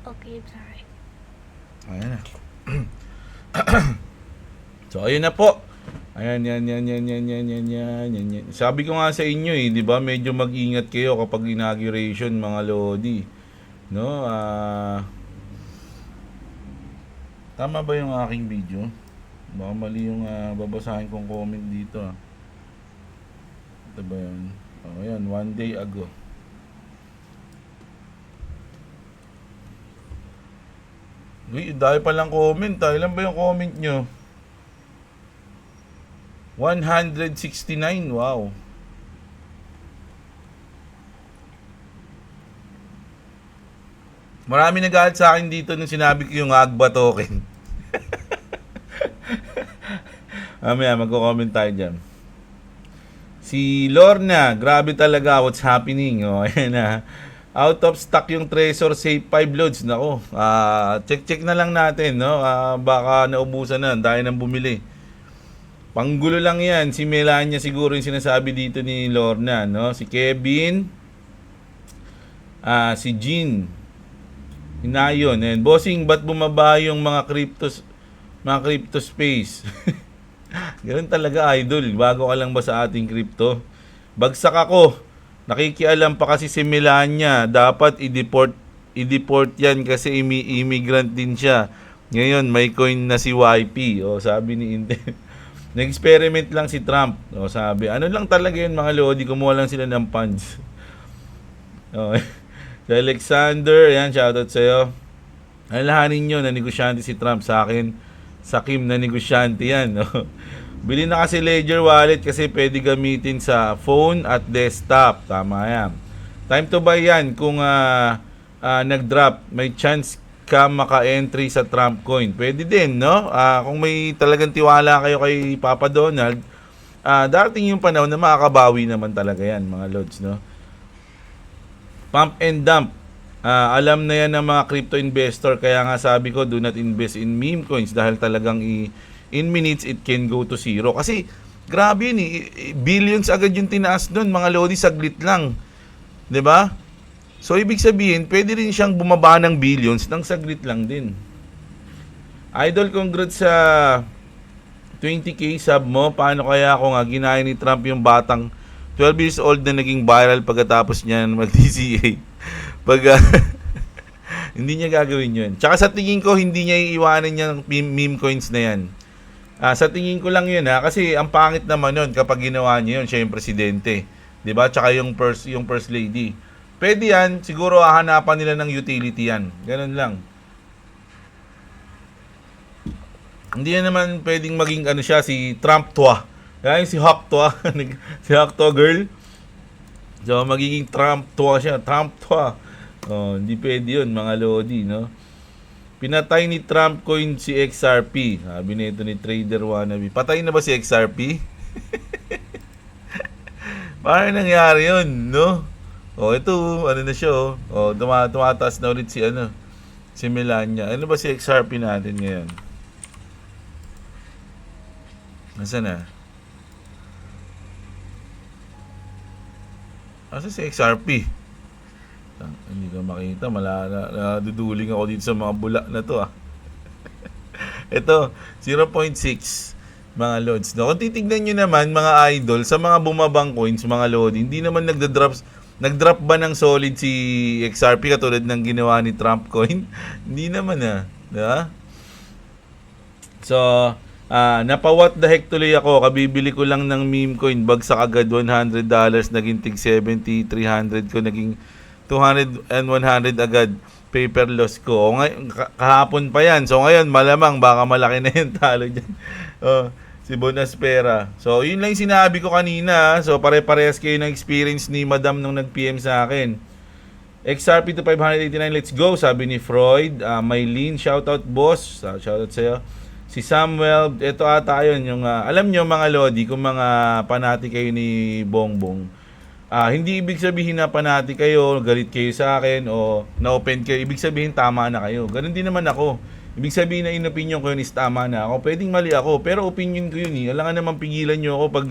Okay, sorry. Ayan na. So, ayun na po. Ayan, yan. Sabi ko nga sa inyo di ba? Medyo mag-ingat kayo kapag inauguration, mga Lodi. No? Tama ba yung aking video? Baka mali yung babasahin kong comment dito. Ito ba yun? Ayan, 1 day ago. Uy, dahil palang comment. Ilan ba yung comment nyo? 169, wow. Marami nagalit sa akin dito nung sinabi ko yung Agba token. Mamaya, magko-comment tayo dyan. Si Lorna, grabe talaga what's happening. O, ayan na. Out of stock yung Treasure Safe 5 loads. Nako, check na lang natin, no? Baka naubusan na, dahil nang bumili. Panggulo lang yan. Si Melania siguro yung sinasabi dito ni Lorna, no? Si Kevin, si Jean, Hinayon. And bossing, ba't bumaba yung mga crypto space? Ganun talaga, idol. Bago ka lang ba sa ating crypto? Bagsak ako. Nakikialam pa kasi si Melania. Dapat i-deport yan kasi immigrant din siya. Ngayon, may coin na si YP. O, sabi ni Intel. Nag-experiment lang si Trump. O, sabi. Ano lang talaga yun, mga lodi. Kumuha lang sila ng funds. O, si Alexander, ayan, shoutout sa'yo. Alalahanin nyo, nanegosyante si Trump sa akin. Sa Kim, nanegosyante yan. No? Bili na kasi Ledger Wallet kasi pwede gamitin sa phone at desktop. Tama yan. Time to buy yan. Kung nag-drop, may chance ka maka-entry sa Trump coin. Pwede din, no? Kung may talagang tiwala kayo kay Papa Donald, darating yung panahon na makakabawi naman talaga yan, mga lods, no? Pump and dump. Alam na yan ng mga crypto investor, kaya nga sabi ko, do not invest in meme coins dahil talagang in minutes it can go to zero. Kasi grabe yun, billions agad yung tinaas doon, mga lodi, saglit lang. 'Di ba? So ibig sabihin, pwede rin siyang bumaba ng billions ng saglit lang din. Idol, congrats sa 20k sub mo. Paano kaya kung ginaya ni Trump yung batang 12 years old na naging viral pagkatapos niya mag-DCA? Hindi niya gagawin yun. Tsaka sa tingin ko, hindi niya iiwanan niya ng meme coins na yan. Sa tingin ko lang yun, kasi ang pangit naman yun kapag ginawa niya yun, siya yung presidente. Diba? Tsaka yung first lady. Pwede yan, siguro hahanapan nila ng utility yan. Ganun lang. Hindi na naman pwedeng maging si Trump Twa. Kaya si Hawk Twa. Si Hawk Twa girl. So magiging Trump Twa siya. Trump Twa. Oh, hindi pwede yun, mga lodi, no? Pinatay ni Trump coin si XRP. Sabi nito ni Trader Wannabe. Patay na ba si XRP? Paano nangyari yun, no? Oh, ito, ano na siya, oh. Tumataas na ulit si Melania. Ano ba si XRP natin ngayon? Nasaan na? Asa si XRP? Hindi ko makita. Naduduling ako dito sa mga bula na to, Ito, 0.6 mga loads. No? Kung titignan nyo naman, mga idol, sa mga bumabang coins, mga load, hindi naman nag-drop ba ng solid si XRP katulad ng ginawa ni Trump coin? Hindi naman, diba? So, napa-what the heck tuloy ako. Kabibili ko lang ng meme coin. Bagsak agad $100. Naging tig 70, 300 ko. Naging 200 and 100 agad. Paper loss ko. Kahapon pa yan. So, ngayon, malamang baka malaki na yung talo dyan. Si Bonaspera. So, yun lang yung sinabi ko kanina. So, pare-parehas kayo ng experience ni Madam nung nag-PM sa akin. XRP to 589, let's go, sabi ni Freud. Mylene, shoutout boss. Shoutout sa'yo. Si Samuel, ito ata yun. Yung, alam nyo mga lodi, kung mga panati kayo ni Bongbong, hindi ibig sabihin na panati kayo, galit kayo sa akin, o na-open kayo. Ibig sabihin, tama na kayo. Ganun din naman ako. Ibig sabihin na in-opinion ko yun is tama na ako. Pwedeng mali ako, pero opinion ko yun Alangan naman pigilan nyo ako pag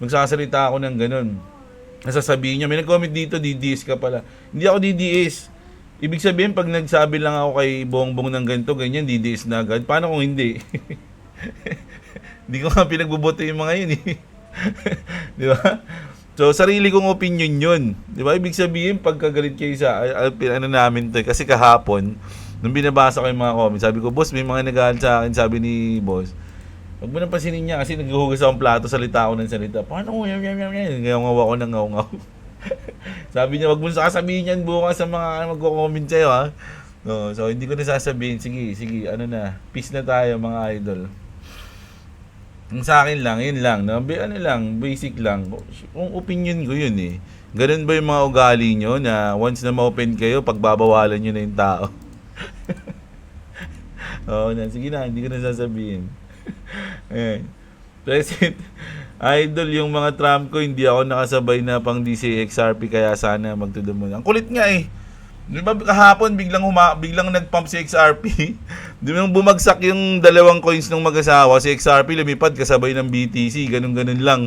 magsasalita ako ng ganun. Nasasabihin nyo, may nag-comment dito, DDS ka pala. Hindi ako DDS. Ibig sabihin, pag nagsabi lang ako kay Bongbong ng ganito, ganyan, DDS na agad. Paano kung hindi? Hindi ko nga pinagbubuti yung mga yun Di ba? So, sarili kong opinion yun. Di ba? Ibig sabihin, pagkagalit kayo sa, namin to. Kasi kahapon, nung binabasa ko yung mga comments, sabi ko, boss, may mga nagalit sa akin, sabi ni boss. Huwag mo nang pansinin niya kasi naghuhugas akong plato, salita ako ng salita. Paano ko yan? Ngaw ako ng ngaw. Sabi niya, wag mo sasabihin yan bukas sa mga magko-comment sa'yo, No, so, hindi ko na sasabihin. Sige, peace na tayo, mga idol. Yung sa akin lang, yun lang, no? Ano lang, basic lang. Kung opinion ko yun eh. Ganun ba yung mga ugali nyo na once na ma-open kayo, pagbabawalan nyo na yung tao? Oo na, sige na, hindi ko na sasabihin. Ayan. Present, idol yung mga Trump ko, hindi ako nakasabay na pang DCXRP, kaya sana magtudumon. Ang kulit nga eh. Di ba kahapon biglang nag-pump si XRP? Di ba bumagsak yung dalawang coins ng mag-asawa, si XRP lumipad kasabay ng BTC, ganun-ganun lang.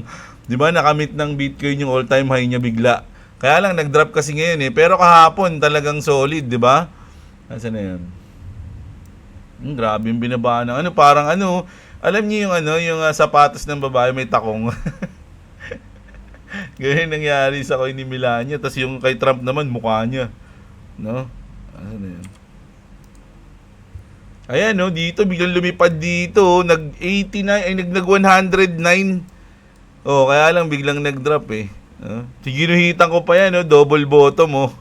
Di ba nakamit ng Bitcoin yung all-time high niya bigla. Kaya lang nag-drop kasi ngayon eh, pero kahapon talagang solid, di ba? Nasaan na yun? Grabe yung binabaan ng parang alam niyo yung yung sapatos ng babae may takong. Ganyan nangyari sa coin ni Melania, tapos yung kay Trump naman mukha niya. No? Ano na yan? Ayan, no? Dito, biglang lumipad dito. Nag-89, ay nag-109. Oh, kaya lang biglang nag-drop eh. Ginuhitan ko pa yan, no? Double bottom, oh.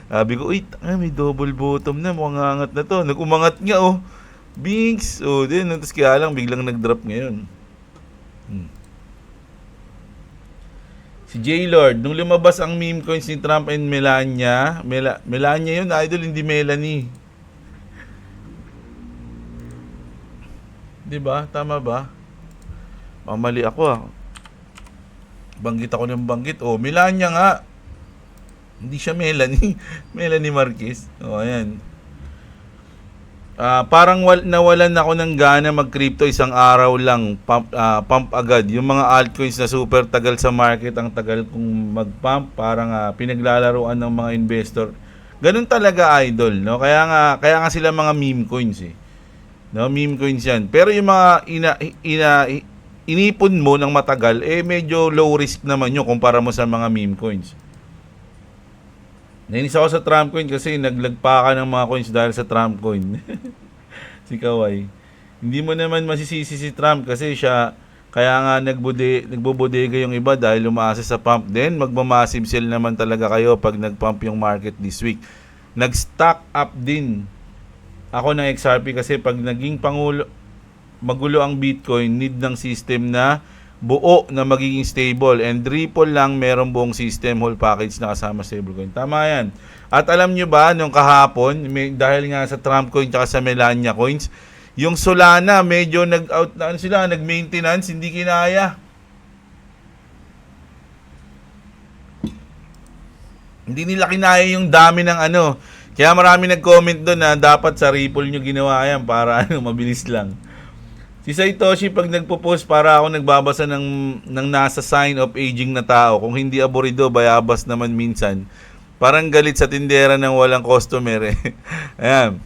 Sabi ko, may double bottom na. Mukhang angat na to. Nag-umangat nga, oh. Binks. Oh, din. Tapos kaya lang biglang nag-drop ngayon. Si J-Lord, nung lumabas ang meme coins ni Trump and Melania, Melania yun, idol, hindi Melanie. Diba? Tama ba? Mamali ako Banggit ako ng banggit. Oh, Melania nga. Hindi siya Melanie. Melanie Marquez. Oh, ayan. Parang nawalan ako ng gana mag-crypto isang araw lang, pump agad. Yung mga altcoins na super tagal sa market, ang tagal kong mag-pump, parang pinaglalaruan ng mga investor. Ganun talaga, idol, no? Kaya nga sila mga meme coins eh. No, meme coins yan. Pero yung mga inipon mo ng matagal, medyo low risk naman yun kumpara mo sa mga meme coins. Nainis ako sa Trump coin kasi naglagpa ka ng mga coins dahil sa Trump coin. Si Kawai. Hindi mo naman masisisi si Trump kasi siya, kaya nga nagbobodega yung iba dahil umaasa sa pump. Then magmamassive sell naman talaga kayo pag nagpump yung market this week. Nag-stock up din ako ng XRP kasi pag naging magulo ang Bitcoin, need ng system na buo na magiging stable, and Ripple lang merong buong system, whole package na kasama stablecoin. Tama yan. At alam nyo ba, nung kahapon, dahil nga sa Trump coin at sa Melania coins, yung Solana medyo nag-maintenance, hindi kinaya. Hindi nila kinaya yung dami ng Kaya marami nag-comment doon na dapat sa Ripple nyo ginawa yan para mabilis lang. Si Saitoshi, pag nagpo-post, para ako nagbabasa ng nasa sign of aging na tao. Kung hindi aburido, bayabas naman minsan. Parang galit sa tindera ng walang customer eh. Ayan.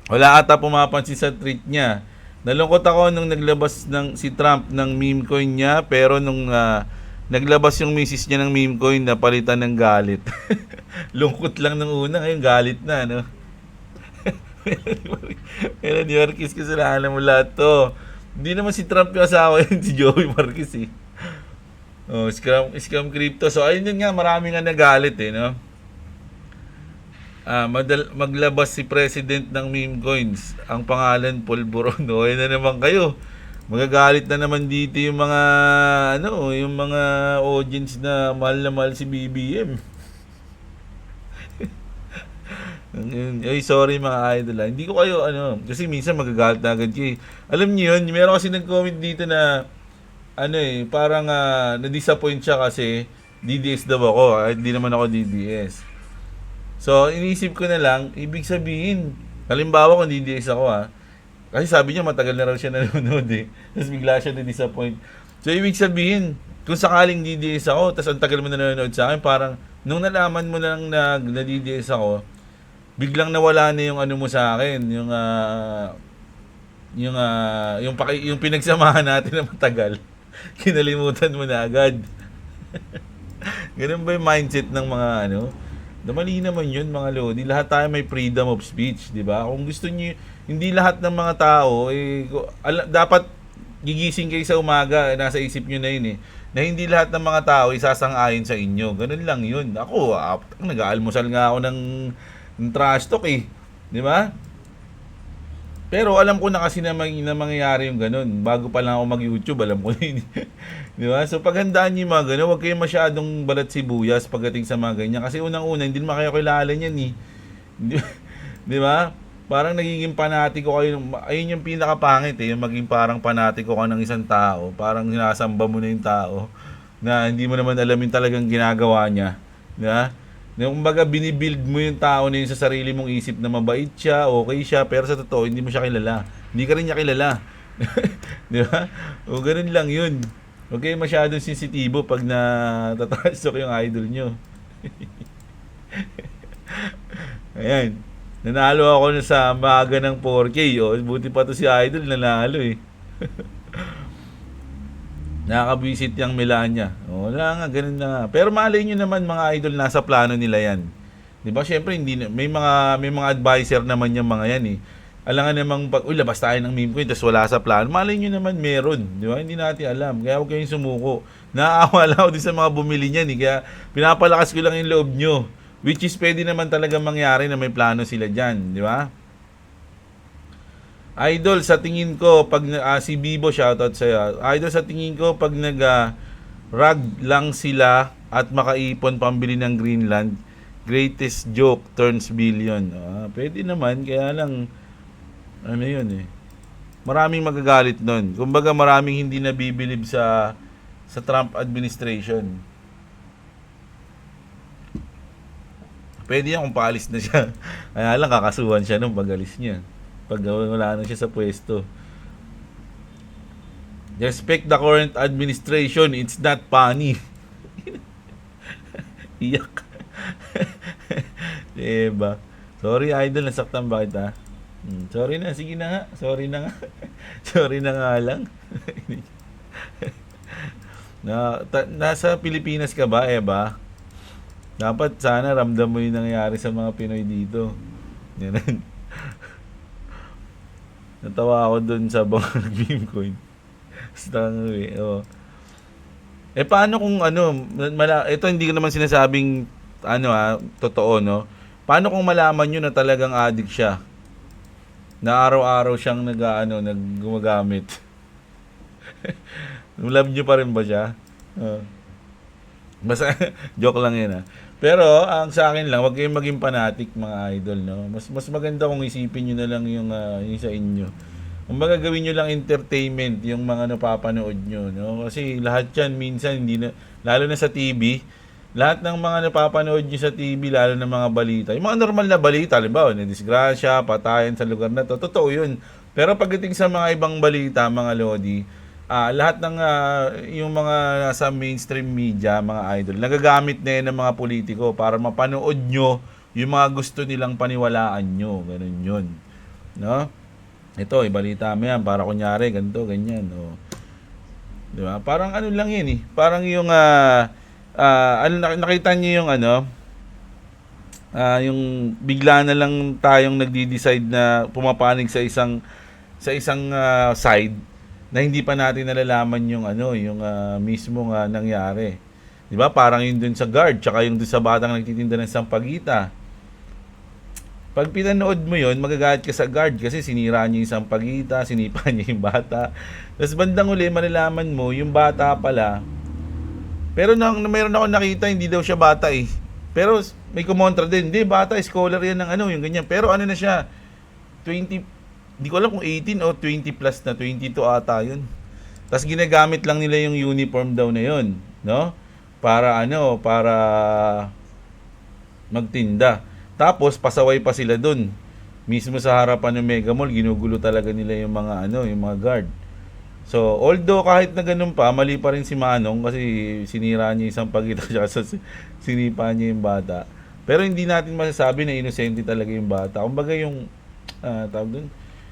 Wala ata pumapansin sa tweet niya. Nalungkot ako nung naglabas si Trump ng meme coin niya, pero nung naglabas yung misis niya ng meme coin, napalitan ng galit. Lungkot lang nung una, ngayon galit na, no? Melanie Marquez, kasalanan mo lahat to. Hindi naman si Trump yung asawa yun, si Joey Marquez eh. Oh, scam crypto. So ayun yun nga, marami nga nagalit eh, no? Maglabas si President ng meme coins. Ang pangalan, Polvoron. No, ayun na naman kayo. Magagalit na naman dito yung mga yung mga audience na mahal si BBM. Ay, sorry mga idol. Hindi ko kayo kasi minsan magagalit na agad kayo. Alam niyo yun, meron kasi nag-comment dito na parang na-disappoint siya kasi DDS daw ako. Hindi naman ako DDS. So, iniisip ko na lang, ibig sabihin, halimbawa kung DDS ako kasi sabi niya matagal na raw siya nanonood eh. Tapos bigla siya na-disappoint. So, ibig sabihin, kung sakaling DDS ako, tapos ang tagal mo na nanonood sa akin, parang nung nalaman mo lang na DDS ako, biglang nawala na yung mo sa akin, yung pinagsamahan natin na matagal. Kinalimutan mo na agad. Ganun ba yung mindset ng mga Mali naman yun mga lodi. Lahat tayo may freedom of speech, di ba? Kung gusto niyo, hindi lahat ng mga tao dapat gigising kayo sa umaga, nasa isip niyo na yun na hindi lahat ng mga tao isasang-ayon sa inyo. Ganun lang yun. Ako, nag-aalmusal nga ako ng trash talk eh. Di ba? Pero alam ko na kasi na mangyayari yung ganun. Bago pa lang ako mag-YouTube, alam ko na yun. Di ba? So paghandaan niyo yung mga ganun, huwag kayong masyadong balat sibuyas pagdating sa mga ganyan. Kasi unang-una, hindi naman kayo kilala niyan eh. Di ba? Parang nagiging panatiko kayo. Ayun yung pinakapangit eh, yung maging parang panatiko ka ng isang tao. Parang sinasamba mo na yung tao na hindi mo naman alam yung talagang ginagawa niya. Di ba? Kumbaga binibuild mo yung tao na yun sa sarili mong isip na mabait siya, okay siya, pero sa totoo hindi mo siya kilala. Hindi ka rin niya kilala. Di ba? O ganun lang yun. Huwag kayo masyadong sensitibo pag natatasok yung idol nyo. Ayan. Nanalo ako na sa maga ng 4K. O, buti pa to si idol nanalo eh. Nakaka-visit yung Melania. O, wala nga, ganun na nga. Pero malay nyo naman mga idol, nasa plano nila yan. Di ba? Siyempre, hindi, may mga advisor naman yung mga yan eh. Alangan namang pag, labas tayo ng meme coin, tapos wala sa plano. Malay nyo naman meron. Di ba? Hindi natin alam. Kaya huwag kayong sumuko. Naaawa lang ako din sa mga bumili niyan eh. Kaya pinapalakas ko lang yung loob nyo. Which is pwede naman talaga mangyari na may plano sila dyan. Di ba? Idol, sa tingin ko, pag si Bibo, shoutout sa'yo. Idol, sa tingin ko, pag rag lang sila at makaipon pambili ng Greenland, greatest joke turns billion. Pwede naman, kaya lang, ano yun eh. Maraming magagalit nun. Kumbaga, maraming hindi nabibilib sa Trump administration. Pwede yan kung paalis na siya. Kaya lang, kakasuhan siya nung pag-alis niya. Pag wala na siya sa pwesto. Respect the current administration. It's not funny. Iyak. Diba? Sorry idol, nasaktan ba kita? Sorry na, sige na nga. Sorry na nga. Sorry na nga lang. Nasa Pilipinas ka ba, Eba? Dapat sana ramdam mo yung nangyayari sa mga Pinoy dito. Yan. Natawa ako dun sa bang meme coin. Paano kung ito hindi ko naman sinasabing totoo, no? Paano kung malaman nyo na talagang addict siya? Na araw-araw siyang gumagamit. Love nyo pa rin ba siya? Basta joke lang yun Pero ang sa akin lang, wag kayong maging fanatic mga idol, no. Mas maganda kung isipin niyo na lang yung sa inyo. Kung gawin niyo lang entertainment yung mga napapanood niyo, no. Kasi lahat 'yan minsan hindi na, lalo na sa TV, lahat ng mga napapanood niyo sa TV, lalo na mga balita. Yung mga normal na balita, halimbawa, na disgrasya, patayan sa lugar na to, totoo 'yun. Pero pagdating sa mga ibang balita, mga lodi, lahat ng yung mga nasa mainstream media, mga idol, nagagamit na yan ng mga politiko para mapanood nyo yung mga gusto nilang paniwalaan nyo. Ganun yun. No? Ito, ibalita mo yan. Para kunyari, ganito, ganyan. No? Diba? Parang ano lang yun eh. Parang yung, nakita nyo yung yung bigla na lang tayong nagdi-decide na pumapanig sa isang side na hindi pa natin nalalaman yung mismo nga nangyari. 'Di ba? Parang yun dun sa guard, tsaka yung dun sa batang nagtitinda ng sampagita. Pag pinanood mo yun, magagalit ka sa guard kasi sinira niya yung sampagita, sinipa niya yung bata. Tapos bandang uli, malalaman mo, yung bata pala. Pero mayroon ako nakita, hindi daw siya bata eh. Pero may kumontra din. Hindi, bata, scholar yan ng yung ganyan. Pero na siya, 20, hindi ko alam kung 18 o 20 plus na, 22 ata yun. Tapos ginagamit lang nila yung uniform daw na yun, no? Para magtinda. Tapos pasaway pa sila dun. Mismo sa harapan ng Mega Mall, ginugulo talaga nila yung mga yung mga guard. So, although kahit na ganun pa, mali pa rin si Manong kasi sinira niya isang pagita siya sa sinipa niya yung bata. Pero hindi natin masasabi na inosente talaga yung bata. Kumbaga yung tawag dun,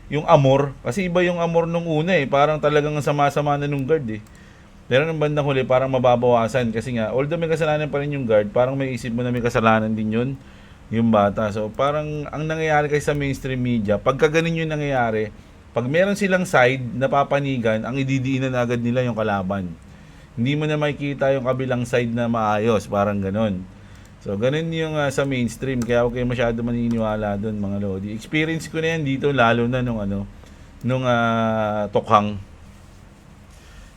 yung amor, kasi iba yung amor nung una eh, parang talagang sama-sama na nung guard eh. Pero nung bandang huli, parang mababawasan kasi nga, although may kasalanan pa rin yung guard, parang may isip mo na may kasalanan din yun, yung bata. So parang ang nangyayari kasi sa mainstream media, pagka ganun yung nangyayari, pag meron silang side na papanigan, ang ididiinan agad nila yung kalaban. Hindi mo na makikita yung kabilang side na maayos, parang ganun. So, ganun yung sa mainstream. Kaya huwag kayo masyado maniniwala doon, mga Lodi. Experience ko na yan dito, lalo na nung Tokhang.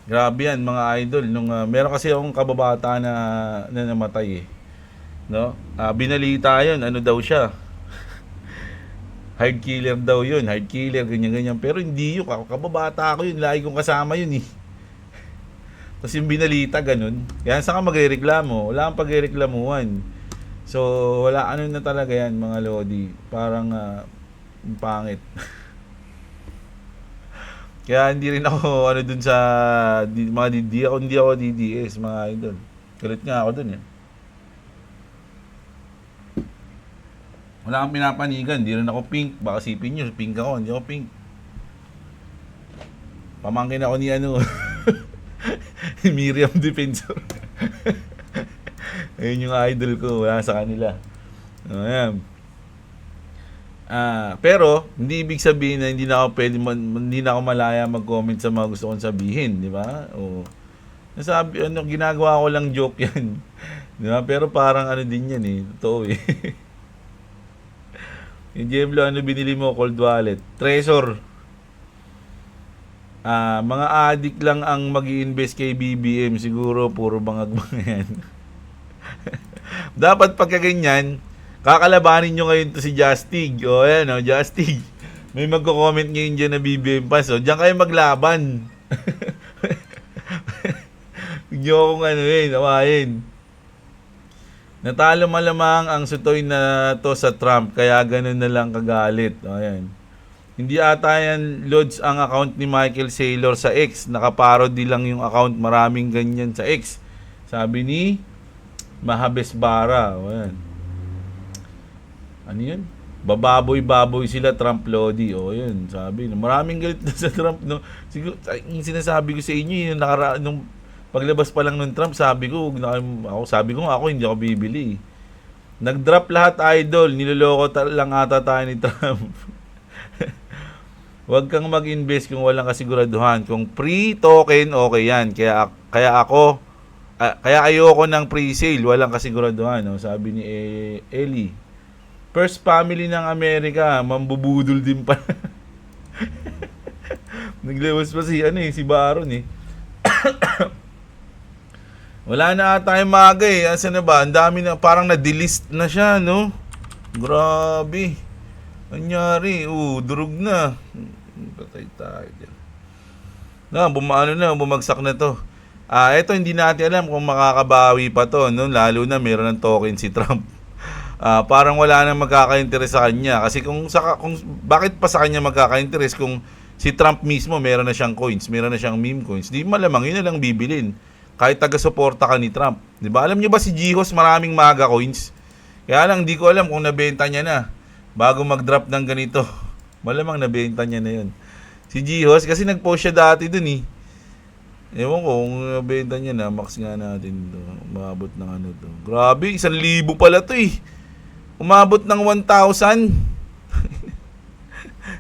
Grabe yan, mga idol. Meron kasi akong kababata na namatay eh. No? Binalita yun, ano daw siya. Hard killer daw yun, hard killer, ganyan-ganyan. Pero hindi yun, kababata ko yun, lagi kong kasama yun eh. Tapos yung binalita, ganun. Kaya saan ka magrereklamo? Wala kang pagrereklamuhan. So, wala ano na talaga yan, mga Lodi. Parang pangit. Kaya hindi rin ako dun sa hindi ako DDS, mga idol. Galit nga ako dun eh. Wala kang pinapanigan, hindi rin ako pink. Baka sipin nyo, pink ako, hindi ako pink. Pamangkin ako ni Miriam Defensor. Ayun yung idol ko, wala sa kanila. Ayan. Pero hindi ibig sabihin na hindi na ako malaya mag-comment sa mga gusto kong sabihin, di ba? O ginagawa ko lang joke 'yan. Di ba? Pero parang din 'yan eh, totoo eh. Yung Jemlo, binili mo? Cold wallet. Treasure. Mga addict lang ang mag-i-invest kay BBM, siguro puro bangag-bang yan. Dapat pagka ganyan, kakalabanin nyo ngayon to si Justig. O ayan o, Justig. May magko-comment ngayon dyan na BBM Pass. O, dyan kayo maglaban. Huwag nyo akong nawain. Natalo malamang ang sutoy na to sa Trump, kaya ganun na lang kagalit. O ayan. Hindi ata yan, Lods, ang account ni Michael Saylor sa X. Nakaparody lang yung account, maraming ganyan sa X. Sabi ni Mahabes Bara. O yan. Ano yun? Bababoy-baboy sila, Trump Lodi. O yun, sabi. Maraming galit na sa Trump. No? Siguro, yung sinasabi ko sa inyo, yung nung paglabas pa lang ng Trump, sabi ko, ako hindi ako bibili. Nag-drop lahat, idol. Niloloko lang ata tayo ni Trump. Huwag kang mag-invest kung walang kasiguraduhan. Kung pre-token, okay yan. Kaya ayoko ng pre-sale, walang kasiguraduhan. No? Sabi ni Ellie. First family ng Amerika, mambubudol din pa. Naglewas pa si Baron eh. Wala na ata yung maga eh. Asa na ba? Ang dami na, parang na-delist na siya, no? Grabe. Anyari, durog na. Patay tayo dyan. Bumagsak na to. Ito hindi natin alam kung makakabawi pa to, no? Lalo na meron ng token si Trump. Parang wala nang magkaka-interest sa kanya. Kasi kung bakit pa sa kanya magkaka-interest kung si Trump mismo meron na siyang coins, meron na siyang meme coins. Di malamang yun na lang bibilin. Kahit taga-suporta ka ni Trump. Di ba? Alam niyo ba si Jihos maraming MAGA coins? Kaya lang di ko alam kung nabenta niya na bago mag-drop ng ganito. Malamang nabenta niya na yun. Si Jihos, kasi nag-post siya dati dun eh. Ewan ko kung nabenta niya na. Max nga natin ito. Umabot ng to. Grabe, 1,000 pala to eh. Umabot ng 1,000.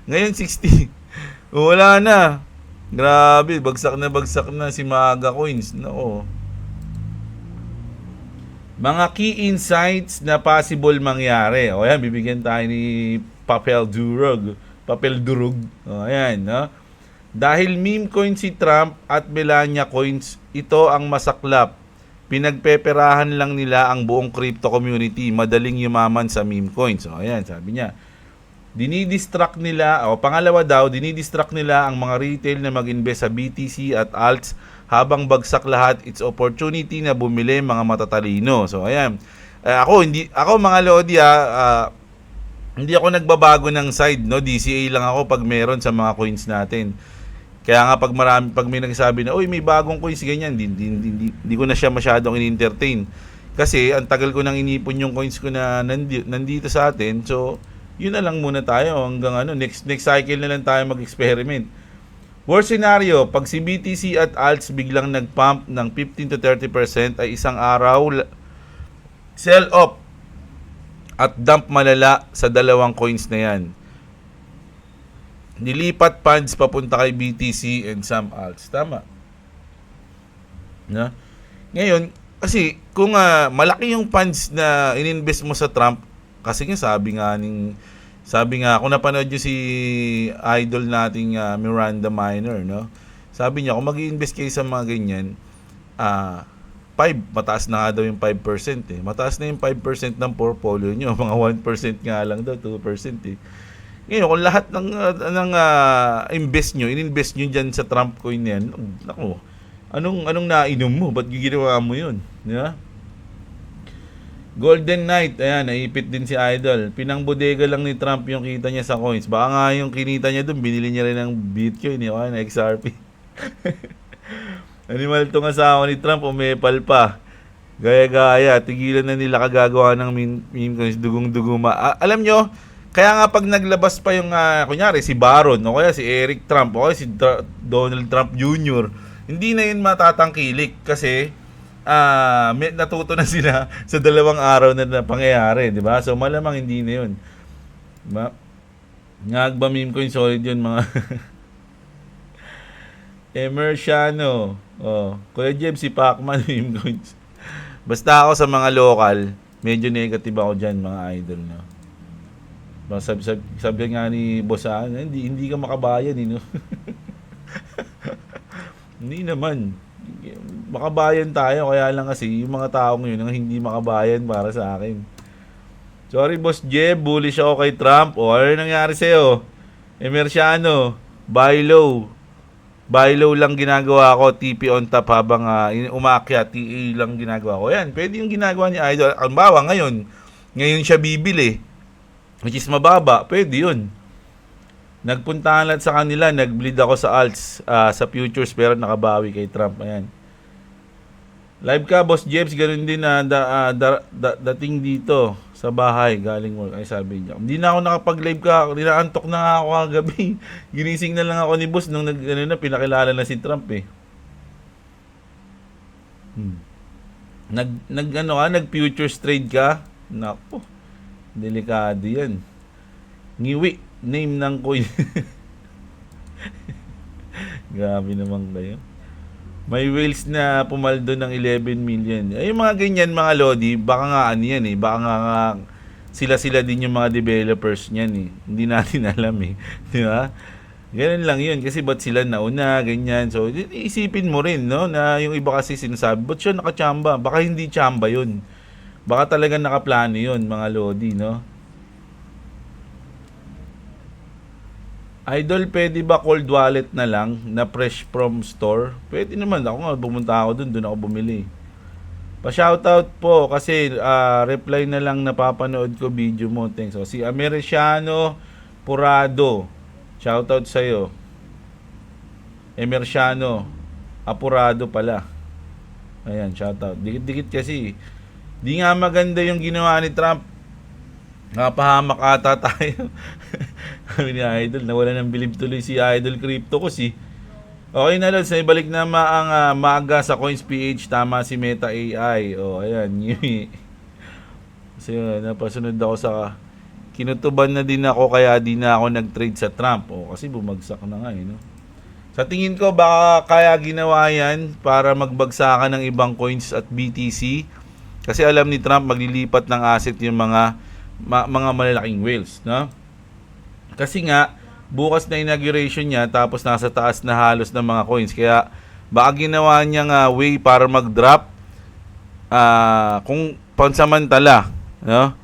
Ngayon 60. Wala na. Grabe, bagsak na si MAGA coins. Nako. Mga key insights na possible mangyari. O yan, bibigyan tayo ni Papel Durug. O yan, no? Dahil meme coin si Trump at Melania coins, ito ang masaklap. Pinagpeperahan lang nila ang buong crypto community. Madaling yumaman sa meme coins. O ayan, sabi niya. Dinidistract nila, pangalawa daw, dinidistract nila ang mga retail na mag-invest sa BTC at alts habang bagsak lahat. It's opportunity na bumili mga matatalino. So ayan. Ako mga Lodi, hindi ako nagbabago ng side, no? DCA lang ako pag meron sa mga coins natin. Kaya nga pag may nagsabi na, "Uy, may bagong coins ganyan," hindi ko na siya masyadong in-entertain. Kasi ang tagal ko nang inipon yung coins ko na nandito sa atin. So, yun na lang muna tayo hanggang next cycle na lang tayo mag-experiment. Worst scenario, pag si BTC at alts biglang nag-pump ng 15 to 30% ay isang araw sell off at dump malala sa dalawang coins na yan. Nilipat funds papunta kay BTC and some alts. Tama. Na? Ngayon, Kasi kung malaki yung funds na ininvest mo sa Trump, kasi nga sabi nga kung napanood nyo si idol nating Miranda Minor, no? Sabi niya kung mag-i-invest kayo sa mga ganyan, 5, mataas na nga daw yung 5% eh. Mataas na yung 5% ng portfolio nyo, mga 1% nga lang daw, 2% eh. Ngayon, kung lahat ng invest nyo, ininvest nyo dyan sa Trump coin yan, naku, anong nainom mo? Ba't ginawa mo yun? Yeah? Golden Knight, ayan, naipit din si Idol. Pinangbodega lang ni Trump yung kita niya sa coins. Baka nga yung kinita niya doon, binili niya rin ng Bitcoin, na XRP. Animal tong asawa ni Trump, umepal pa. Gaya-gaya, tigilan na nila kagagawa ng meme coins, dugong-dugo alam nyo, kaya nga pag naglabas pa yung, kunyari, si Baron, o kaya si Eric Trump, o kaya si Donald Trump Jr., hindi na yun matatangkilik kasi may natuto na sila sa 2 araw na pangyayari, di ba? So malamang hindi na yun. Diba? Ngagba meme coin, solid yun mga Emerciano. Kuya Jeb, si Pacman meme coins. Basta ako sa mga local, medyo negative ako dyan, mga idol, no? Sabi nga ni Boss, hindi ka makabayan, no? Hindi naman. Makabayan tayo, kaya lang kasi yung mga taong yun ang hindi makabayan para sa akin. Sorry, Boss Jeb, bullish ako kay Trump. Ano nangyari sa'yo? Emerciano, buy low. Buy low lang ginagawa ko, TP on top habang umaakyat, TA lang ginagawa ko. Yan, pwede yung ginagawa ni Idol. Ang bawa ngayon siya bibili, which is mababa, pwede yun. Nagpuntahan lang sa kanila, nag-bleed ako sa alts, sa futures, pero nakabawi kay Trump. Ayan. Live ka, Boss Jebs, ganun din na dating dito sa bahay, galing work. Ay, sabi niya. Hindi na ako nakapag-live ka, ninaantok na nga ako kagabi. Ginising na lang ako ni Boss nung pinakilala na si Trump eh. Nag-futures trade ka? Naku, delikado yan. Ngiwi, name ng coin. Grabe naman kayo. May whales na pumaldo ng 11 million. Ay, yung mga ganyan, mga Lodi, baka nga yan eh. Baka nga sila din yung mga developers niyan eh. Hindi natin alam eh. Di ba? Ganun lang yun. Kasi ba't sila nauna, ganyan. So, isipin mo rin, no? Na yung iba kasi sinasabi, ba't siya nakachamba? Baka hindi chamba yun. Baka talaga nakaplano yun, mga Lodi, no? Idol, pwede ba cold wallet na lang na fresh from store? Pwede naman. Ako nga, pumunta ako doon ako bumili. Pa-shoutout po kasi reply na lang napapanood ko video mo. Thanks. So, si Emerciano Purado. Shoutout sa'yo. Emerciano Apurado pala. Ayan, shoutout. Dikit-dikit kasi. Di nga maganda yung ginawa ni Trump. Napahamak ata tayo. Kami ni Idol, nawala ng bilib tuloy si Idol Crypto ko si. Okay na Lods, ibalik na ang maaga sa Coins PH, tama si Meta AI. Ayan, kasi napasunod ako sa, kinutuban na din ako kaya di na ako nag-trade sa Trump. Kasi bumagsak na nga no? Sa tingin ko baka kaya ginawa yan para magbagsakan ng ibang coins at BTC. Kasi alam ni Trump maglilipat ng asset yung mga malalaking whales, no? Kasi nga bukas na inauguration niya tapos nasa taas na halos ng mga coins, kaya baka ginawa niyang way para mag-drop kung pansamantala, no?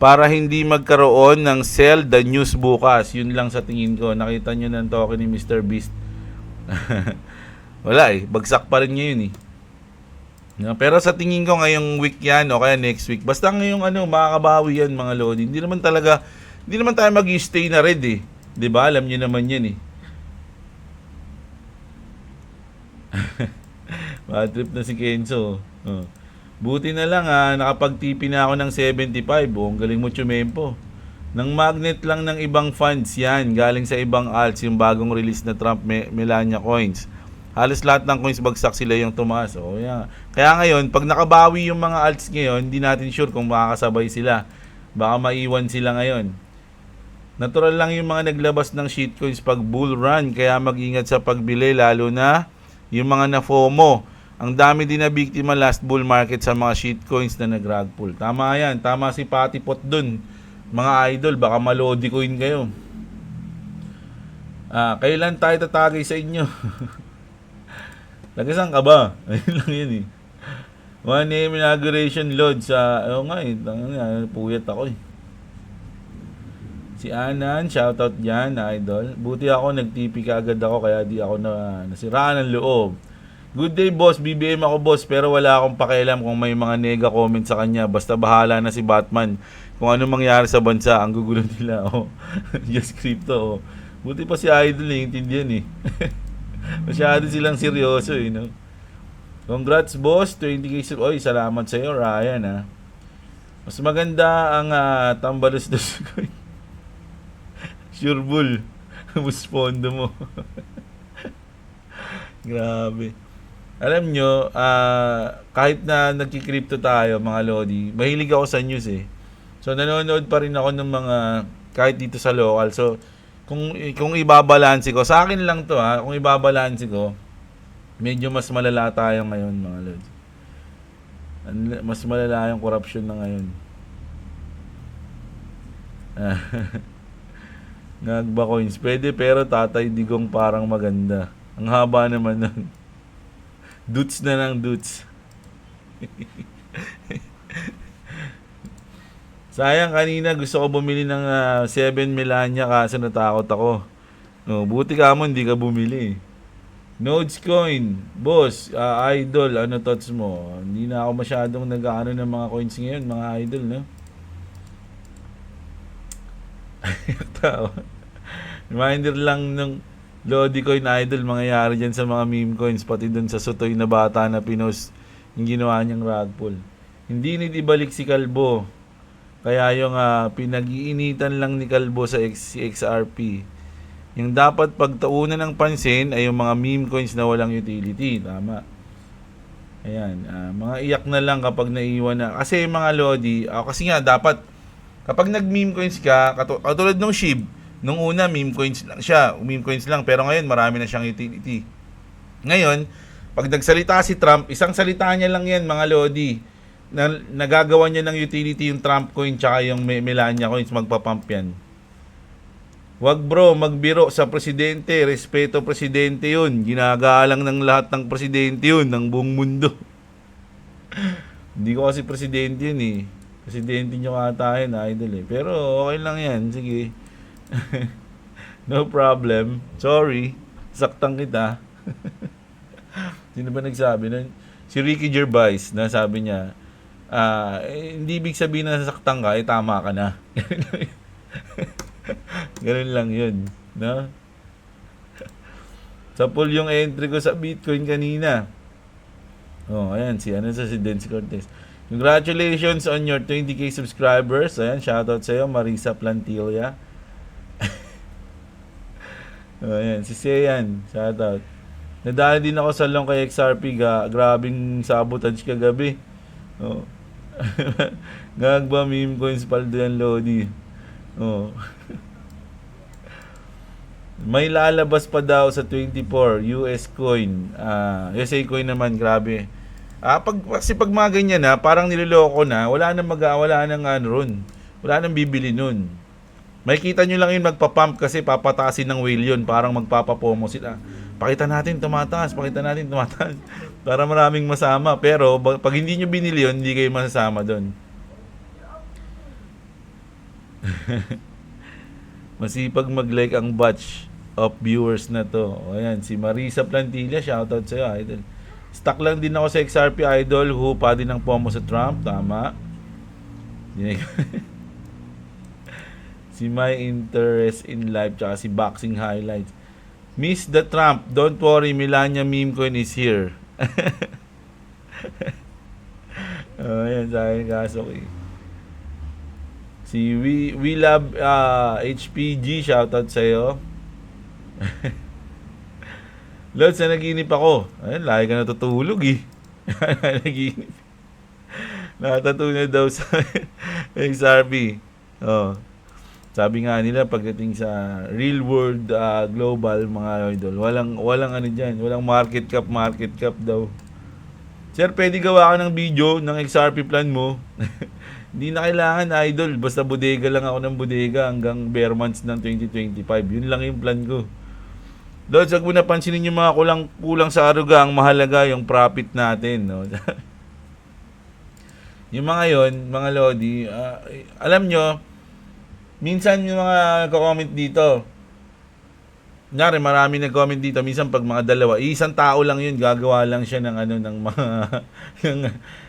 Para hindi magkaroon ng sell the news bukas. Yun lang sa tingin ko. Nakita niyo ng token ni Mr. Beast. Wala bagsak pa rin ngayon eh. No, pero sa tingin ko ngayong week yan o kaya next week, basta ngayong makakabawi yan mga Lodi. Hindi naman tayo mag-stay na red eh. 'Di ba? Alam niyo naman 'yan eh. Bad trip na si Kenzo. Buti na lang nakapag-TP na ako ng 75. Ang galing mo Chumempo. Nang magnet lang ng ibang funds yan, galing sa ibang alts, yung bagong release na Trump Melania coins. Halos lahat ng coins bagsak, sila yung tumaas. Yeah. Kaya ngayon, pag nakabawi yung mga alts ngayon, hindi natin sure kung makakasabay sila. Baka maiwan sila ngayon. Natural lang yung mga naglabas ng shitcoins pag bull run, kaya mag-ingat sa pagbili, lalo na yung mga na FOMO. ang dami din na biktima last bull market sa mga shitcoins na nag-rug pull. Tama yan. Tama si Patipot dun. Mga idol, baka malodi coin kayo. Kailan tayo tatagay sa inyo? Lagasan ka ba? Ayun lang yun eh. 1 AM inauguration load sa... puyat ako eh. Si Anan, shoutout dyan, idol. Buti ako, nag-TP ka agad ako, kaya di ako nasiraan ng loob. Good day, boss. BBM ako, boss, pero wala akong pakialam kung may mga nega comment sa kanya. Basta bahala na si Batman. Kung ano mangyari sa bansa, ang gugulo nila. Oh. Just crypto. Oh. Buti pa si idol, naiintindihan eh. Masyado silang seryoso eh, no? Congrats, boss. 20k. Oy, salamat sa'yo, Ryan, ha. Mas maganda ang tambalos-dos ko. Sure bull. Muspondo mo. Grabe. Alam nyo, kahit na nagki-crypto tayo, mga Lodi, mahilig ako sa news eh. So, nanonood pa rin ako ng mga, kahit dito sa local. So, kung ibabalansi ko, sa akin lang to ha, kung ibabalansi ko, medyo mas malala tayo ngayon, mga Lodi. Mas malala yung corruption na ngayon. Ngagba coins. Pwede pero Tatay Digong parang maganda. Ang haba naman nun. Dudes na ng dudes. Sayang kanina gusto ko bumili ng 7 Melania kaso natakot ako. No, buti ka mo hindi ka bumili. Nodes Coin. Boss, idol, ano thoughts mo? Hindi na ako masyadong nag-aano ng mga coins ngayon, mga idol, no? Reminder lang ng Lodi Coin idol mangyayari dyan sa mga meme coins pati dun sa sutoy na bata na pinost yung ginawa niyang rug pull. Hindi nid ibalik si Kalbo. Kaya yung pinag-iinitan lang ni Kalbo sa XRP. Yung dapat pagtaunan ng pansin ay yung mga meme coins na walang utility. Tama. Ayan. Mga iyak na lang kapag naiwan na. Kasi mga Lodi, kasi nga dapat kapag nag-meme coins ka, katulad ng SHIB, nung una meme coins lang siya, meme coins lang, pero ngayon marami na siyang utility. Ngayon, pag nagsalita si Trump, isang salita niya lang yan, mga Lodi, na nagagawa niya ng utility yung Trump coin tsaka yung Melania coins, magpapump yan. Wag bro, magbiro sa presidente, respeto presidente yun, ginagalang ng lahat ng presidente yun, ng buong mundo. Hindi ko kasi presidente yun eh. Presidente nyo ata yun, idol eh. Pero okay lang yan, sige. No problem. Sorry. Saktan kita. Sino ba nagsabi nun? Si Ricky Gervais na sabi niya, hindi ibig sabihin na nasaktan ka, tama ka na. Ganun lang yun. No? Sa pool yung entry ko sa Bitcoin kanina. Oh, ayan. Si Dennis Cortez. Congratulations on your 20k subscribers. Ayan, shoutout sa'yo, Marisa Plantilla. Ayan, si Seyan, shoutout. Nadali din ako sa long kay XRP, grabing sabotage kagabi. Oh. Gagba meme coins paldo yan, Lodi. Oh. May lalabas pa daw sa 24 US coin. USA coin naman, grabe. Kasi pag mga ganyan parang niloloko na, wala nang ron. Wala nang bibili nun. Makikita nyo lang yun magpa-pump kasi papataasin ng whale yun, parang magpapapomo sila. Pakita natin tumataas. Para maraming masama. Pero pag hindi nyo binili yun, hindi kayo masasama doon. Masipag mag-like ang batch of viewers na to. O ayan, si Marisa Plantilla, shoutout sa'yo, idol. Stuck lang din ako sa XRP, idol. Hupa din ang pomo sa Trump. Tama. Si My Interest in Life, tsaka si Boxing Highlights. Miss the Trump. Don't worry, Melania meme coin is here. Ayan, sa akin kaso okay. Si We Love HPG, shoutout sa'yo. Lods, na naginip ako. Ayun, lagi ka natutulog eh. Naginip. Nakatato na daw sa XRP. Oh. Sabi nga nila pagdating sa real world global mga idol, walang ano diyan, walang market cap daw. Sir, pwede gawa ka ng video ng XRP plan mo. Hindi na kailangan, idol. Basta bodega lang ako ng bodega hanggang bare months ng 2025. Yun lang yung plan ko. Lods, wag mo napansinin yung mga kulang sa aruga. Ang mahalaga yung profit natin. No? Yung mga yon, mga Lodi, alam nyo, minsan yung mga nagko-comment dito, kunyari, marami nag-comment dito. Minsan pag mga dalawa, isang tao lang yun, gagawa lang siya ng ano ng mga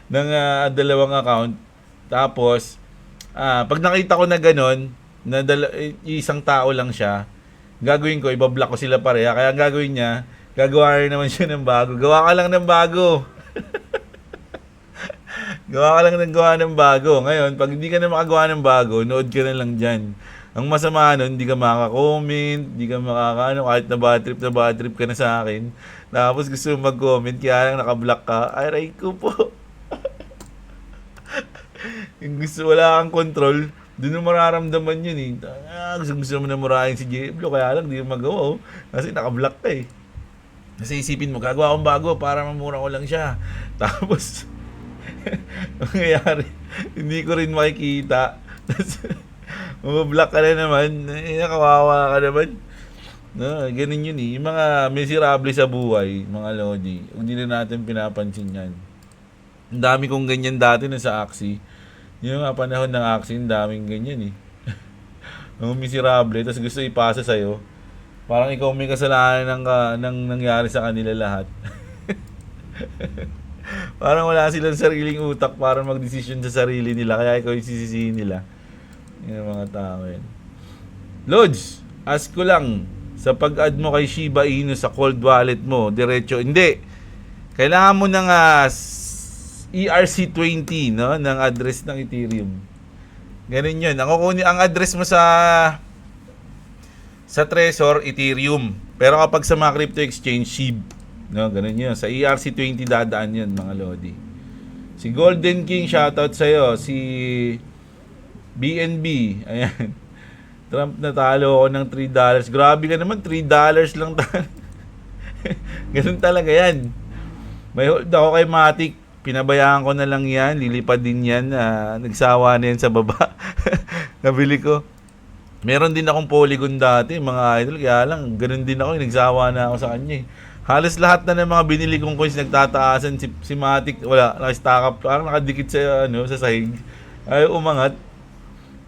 ng dalawang account. Tapos pag nakita ko na gano'n, na isang tao lang siya, gagawin ko, ibablock ko sila pareha. Kaya ang gagawin niya, gagawa rin naman siya ng bago. Gawa ka lang ng bago. Gawa ka lang ng bago. Ngayon, pag hindi ka na makagawa ng bago, nood ka na lang dyan. Ang masama nun, hindi ka makaka-comment, hindi ka makaka-ano, kahit na bad trip ka na sa akin. Tapos gusto mo mag-comment, kaya lang naka-block ka. Ay, aray ko po. Yung gusto, wala kang control, doon mo mararamdaman yun eh. Gusto mo na murahin si Jeblo, kaya lang, hindi mo magawa. Kasi naka-block ka eh. Kasi isipin mo, gagawa akong bago para mamura ko lang siya. Tapos, mangyayari, hindi ko rin makikita. Tapos, mabablock ka na naman, kawawa ka naman. No, ganun yun eh. Yung mga miserable sa buhay, mga Lodi, hindi na natin pinapansin yan. Ang dami kong ganyan dati na sa Axie. Yung mga panahon ng Axie, ang daming ganyan eh. Ang miserable, tapos gusto ipasa sa'yo. Parang ikaw may kasalanan ng nangyari sa kanila lahat. Parang wala silang sariling utak para mag-decision sa sarili nila, kaya ikaw yung sisisihin nila. Yung mga tao yan. Lods, ask ko lang, sa pag-add mo kay Shiba Inu sa cold wallet mo, diretso, hindi. Kailangan mo ng ERC20, no? Ng address ng Ethereum. Ganun yun. Ang address mo sa Trezor, Ethereum. Pero kapag sa mga crypto exchange, SHIB. No? Ganun yun. Sa ERC20 dadaan yun, mga Lodi. Si Golden King, shoutout sa'yo. Si BNB, ayan. Trump natalo ako ng $3. Grabe ka naman, $3 lang. Ganun talaga yan. May hold ako kay Matic. Pinabayaan ko na lang yan. Lilipad din yan. Nagsawa na yan sa baba. Nabili ko. Meron din akong Polygon dati, mga idol. Kaya lang, ganun din ako. Nagsawa na ako sa kanya. Halos lahat na ng mga binili kong coins nagtataasan. Si Matic, wala. Naka-stack up. Parang nakadikit sa sahig. Ay, umangat.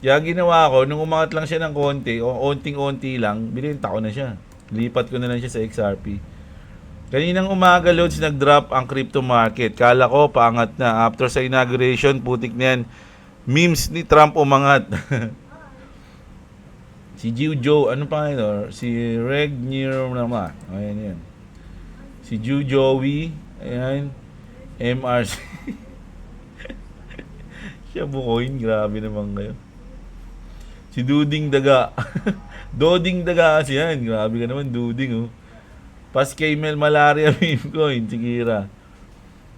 Kaya ginawa ko, nung umangat lang siya ng konti, o onting-onti lang, bininta ko na siya. Lipat ko na lang siya sa XRP. Kaninang umaga, Lods, nag-drop ang crypto market. Kala ko, paangat na. After sa inauguration, putik na yan. Memes ni Trump umangat. Si Joe, ano pa ito? Si Reg Nero naman. Ayan yan. Si Joey, ayan. MRC. Siya bukoin, grabe naman kayo. Si Duding Daga. Doding Daga kasi yan. Grabe ka naman, Duding, oh. Paskemel Malaria meme coin, si Kira.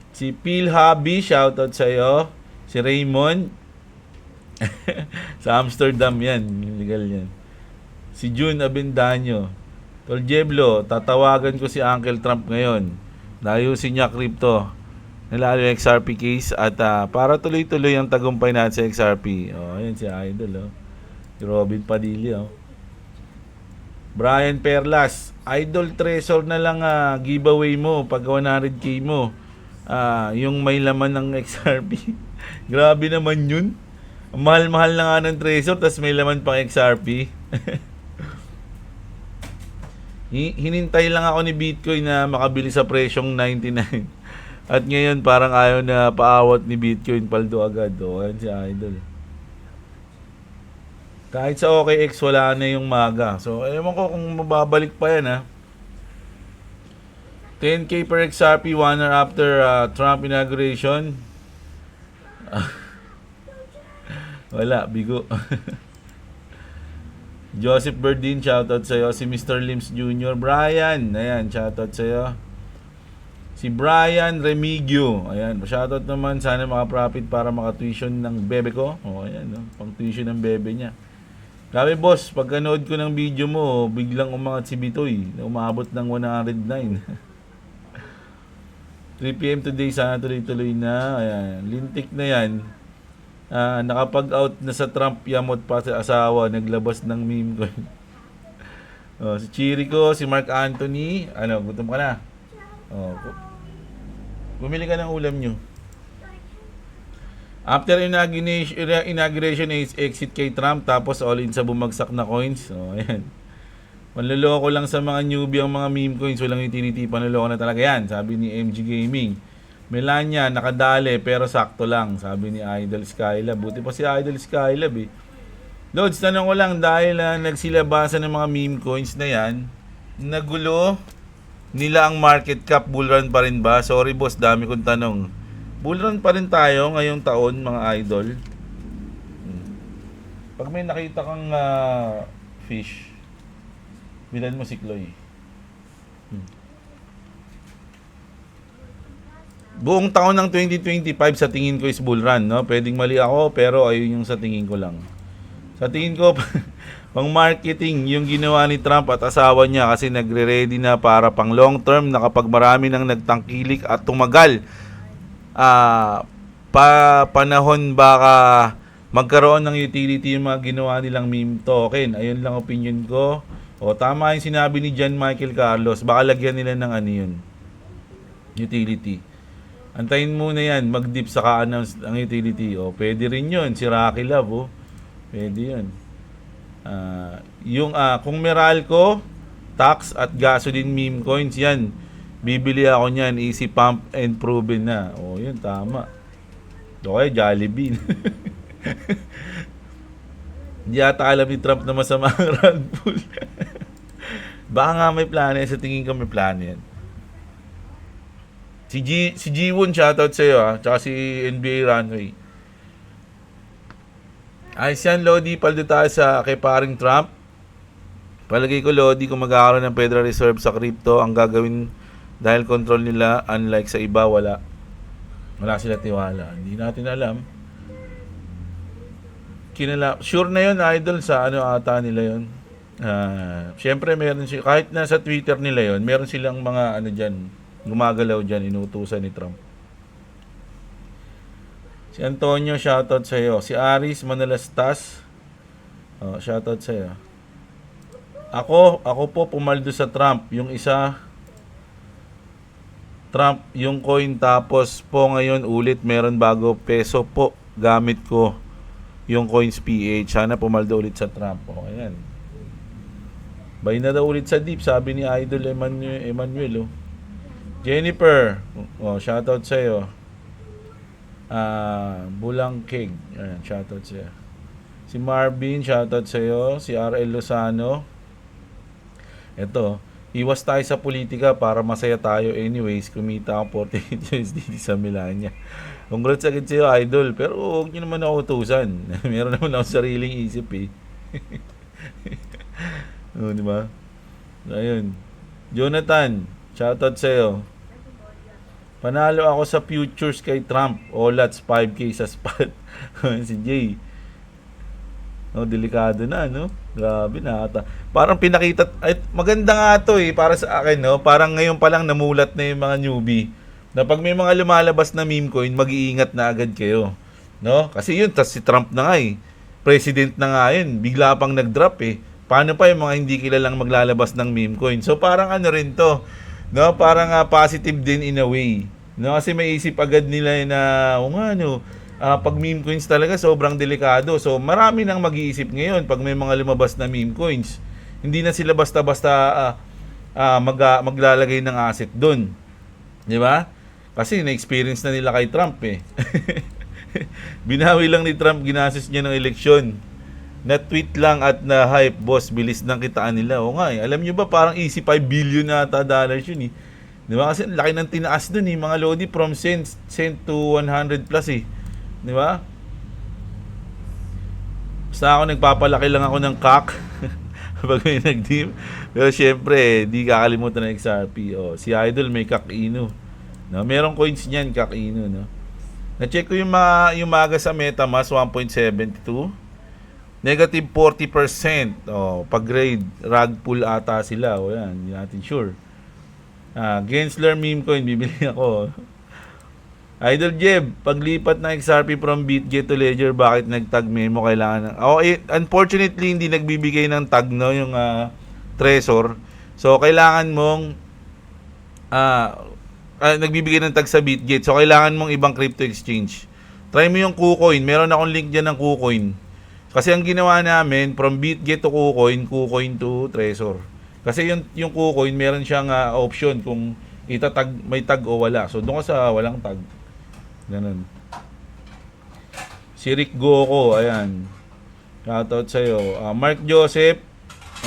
Si Phil Hobby, shoutout sa'yo. Si Raymond. Sa Amsterdam yan. Legal yan. Si June Abendaño. Tol Jeblo, tatawagan ko si Uncle Trump ngayon. Dayusin niya crypto. Nalalo yung XRP case at para tuloy-tuloy ang tagumpay natin sa XRP. Oh, ayan si Idol, oh. Si Robin Padilla, oh. Brian Perlas, Idol Trezor na lang giveaway mo pag 100k mo. Yung may laman ng XRP. Grabe naman yun. Mahal-mahal na nga ng Trezor tas may laman pang XRP. Hinintay lang ako ni Bitcoin na makabili sa presyong 99. At ngayon parang ayaw na paawat ni Bitcoin paldo agad. O, ayan si Idol. Kahit sa OKX wala na yung MAGA. So, ewan ko kung mababalik pa yan, ha. 10k per XRP 1 hour after Trump inauguration. Wala, bigo. Joseph Berdin, shoutout sa'yo. Si Mr. Lims Jr. Brian, ayan, shoutout sa'yo. Si Brian Remigio, ayan, shoutout naman. Sana maka-profit para maka-tuition ng bebe ko. O, ayan, no? Pang tuition ng bebe niya. Grabe, boss, pagkanood ko ng video mo, biglang umangat si Bitoy na umabot ng 109. 3 PM today, sana tuloy-tuloy na. Ayan, lintik na yan. Nakapag-out na sa Trump, yamot pa sa asawa, naglabas ng meme ko. Si Chirico, si Mark Anthony, gutom ka na. Bumili ka ng ulam nyo. After inauguration is exit kay Trump, tapos all in sa bumagsak na coins. Ayan. Manloloko lang sa mga newbie ang mga meme coins, walang utility, panloloko na talaga yan, sabi ni MG Gaming. Melania, nakadali pero sakto lang, sabi ni Idol Skylab. Buti pa si Idol Skylab eh. Lods, tanong ko lang, dahil nagsilabasan ng mga meme coins na yan, nagulo nila ang market cap, bullrun pa rin ba? Sorry boss, dami kong tanong. Bullrun pa rin tayo ngayong taon, mga idol. Pag may nakita kang fish, bilan mo si Chloe. Buong taon ng 2025 sa tingin ko is bullrun, no? Pwedeng mali ako, pero ayun yung sa tingin ko lang. Sa tingin ko, pang marketing yung ginawa ni Trump at asawa niya kasi nagre-ready na para pang long term na kapag marami nang nagtangkilik at tumagal. Panahon baka magkaroon ng utility yung mga ginawa nilang meme token. Ayun lang opinion ko. Tama yung sinabi ni John Michael Carlos. Baka lagyan nila ng yun, utility. Antayin muna yan, mag-dip sa ka-announce ang utility. Pwede rin yun. Si Rocky Love, pwede yun. Kung Meralco, tax at gasoline meme coins, yan. Bibili ako niyan, easy pump and proven na. Yun, tama. Okay, Jollibee. Hindi ata alam ni Trump na masama ang rug pull. Baka nga may plano yan. Sa tingin ko may plano yan. Si Jiwon, shoutout sa'yo tsaka si NBA Runway. Ayos yan, Lodi. Paldo tayo sa kay paring Trump. Palagay ko, Lodi, kung magkakaroon ng Federal Reserve sa crypto, ang gagawin dahil control nila, unlike sa iba, wala sila tiwala. Hindi natin alam. Sure na yun, idol, sa ata nila yun. Siyempre, meron sila, kahit na sa Twitter nila yun, meron silang mga dyan, gumagalaw dyan, inutusan ni Trump. Si Antonio, shoutout sa'yo. Si Aris Manalastas, shoutout sa'yo. Ako po pumaldo sa Trump. Yung isa, Trump, yung coin, tapos po ngayon ulit meron bago peso po. Gamit ko yung coins PH. Sana pumaldo ulit sa Trump. Ayan. Buy na daw ulit sa Deep, sabi ni Idol Emmanuel. Jennifer, shoutout sa'yo. Bulang Keg, ayan, shoutout sa'yo. Si Marvin, shoutout sa'yo. Si RL Lozano. Ito, iwas tayo sa politika para masaya tayo anyways. Kumita ang 48 USDT sa Milanya. Congrats agad sa'yo, idol. Pero huwag nyo naman ako utusan. Meron naman ako sariling isip eh. Diba? Ayun. Jonathan, shoutout sa'yo. Panalo ako sa futures kay Trump. Olats 5K sa spot. Si Jay. Delikado na, no? Grabe na ata. Parang pinakita, maganda nga to para sa akin, no? Parang ngayon pa lang namulat na yung mga newbie. Na pag may mga lumalabas na meme coin, mag-iingat na agad kayo. No? Kasi yun, tas si Trump na nga President na nga yun. Bigla pang nag-drop Paano pa yung mga hindi kilalang maglalabas ng meme coin? So parang rin to. No? Parang positive din in a way. No? Kasi may isip agad nila na, pag meme coins talaga sobrang delikado. So marami nang mag-iisip ngayon pag may mga lumabas na meme coins. Hindi na sila basta-basta maglalagay ng asset doon. Di ba? Kasi na-experience na nila kay Trump Binawi lang ni Trump, ginastos niya ng eleksyon. Na-tweet lang at na-hype, boss, bilis ng kitaan nila. Alam nyo ba, parang easy 5 billion na ata dollars yun Di ba? Kasi laki ng tinaas dun mga Lodi, from cent to 100 plus Di ba? Basta ako nagpapalaki lang ako ng CAC pag may nag-dim. Pero syempre, di kakalimutan ng XRP. Si Idol may CAC Inu. No, merong coins niyan, CAC Inu, no. Na-check ko yung maga sa MetaMask 1.72. Negative 40%. Pag-grade rug pull ata sila. Yan, hindi natin sure. Gensler meme coin, bibili ako. Idol Jeb, paglipat ng XRP from BitGet to Ledger, bakit nag-tag memo kailangan? Unfortunately, hindi nagbibigay ng tag, no, yung Trezor. So, kailangan mong nagbibigay ng tag sa BitGet. So, kailangan mong ibang crypto exchange. Try mo yung KuCoin. Meron akong link dyan ng KuCoin. Kasi ang ginawa namin, from BitGet to KuCoin to Trezor. Kasi yung KuCoin, meron siyang option kung itatag, may tag o wala. So, doon ka sa walang tag. Ganun. Si Rick Goko, ayan. Shoutout sa'yo. Mark Joseph,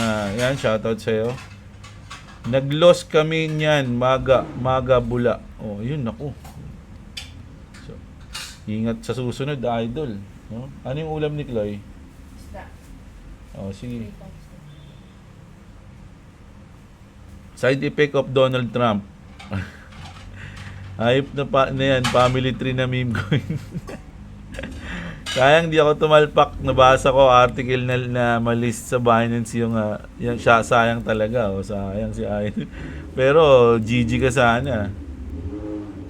ayan, shoutout sa'yo. Nag-loss kami niyan, maga bula. Oh, yun, naku. So, ingat sa susunod, idol. No? Ano yung ulam ni Chloe? Oh, sige. Side effect of Donald Trump. Hype na yan, family tree na meme coin. Sayang di ako tumalpak, nabasa ko article na malist sa Binance yung siya, sayang talaga, sayang si Idol. Pero GG ka sana.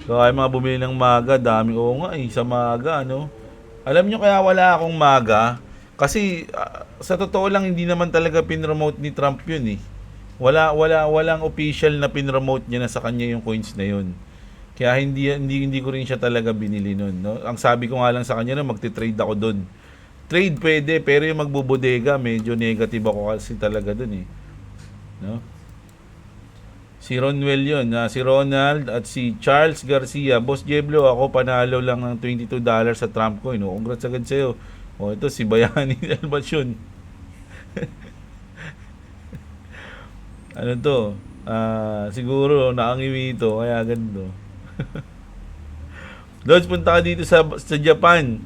So ay mga bumili ng MAGA, dami sa MAGA, ano. Alam nyo kaya wala akong MAGA kasi sa totoo lang hindi naman talaga pinromote ni Trump yun eh. Walang official na pinromote niya na sa kanya yung coins na yun. Kaya hindi ko rin siya talaga binili nun, no? Ang sabi ko nga lang sa kanya na magti-trade ako doon. Trade pwede, pero yung magbubodega, medyo negative ako kasi talaga doon eh. No? Si Ronwell yun, si Ronald at si Charles Garcia. Boss Jeblo, ako panalo lang ng $22 sa Trump coin. No? Congrats agad sa'yo. Ito si Bayani Albacion. Ano to? Siguro nakangiwi ito, kaya ganito. Lods, punta ka dito sa Japan.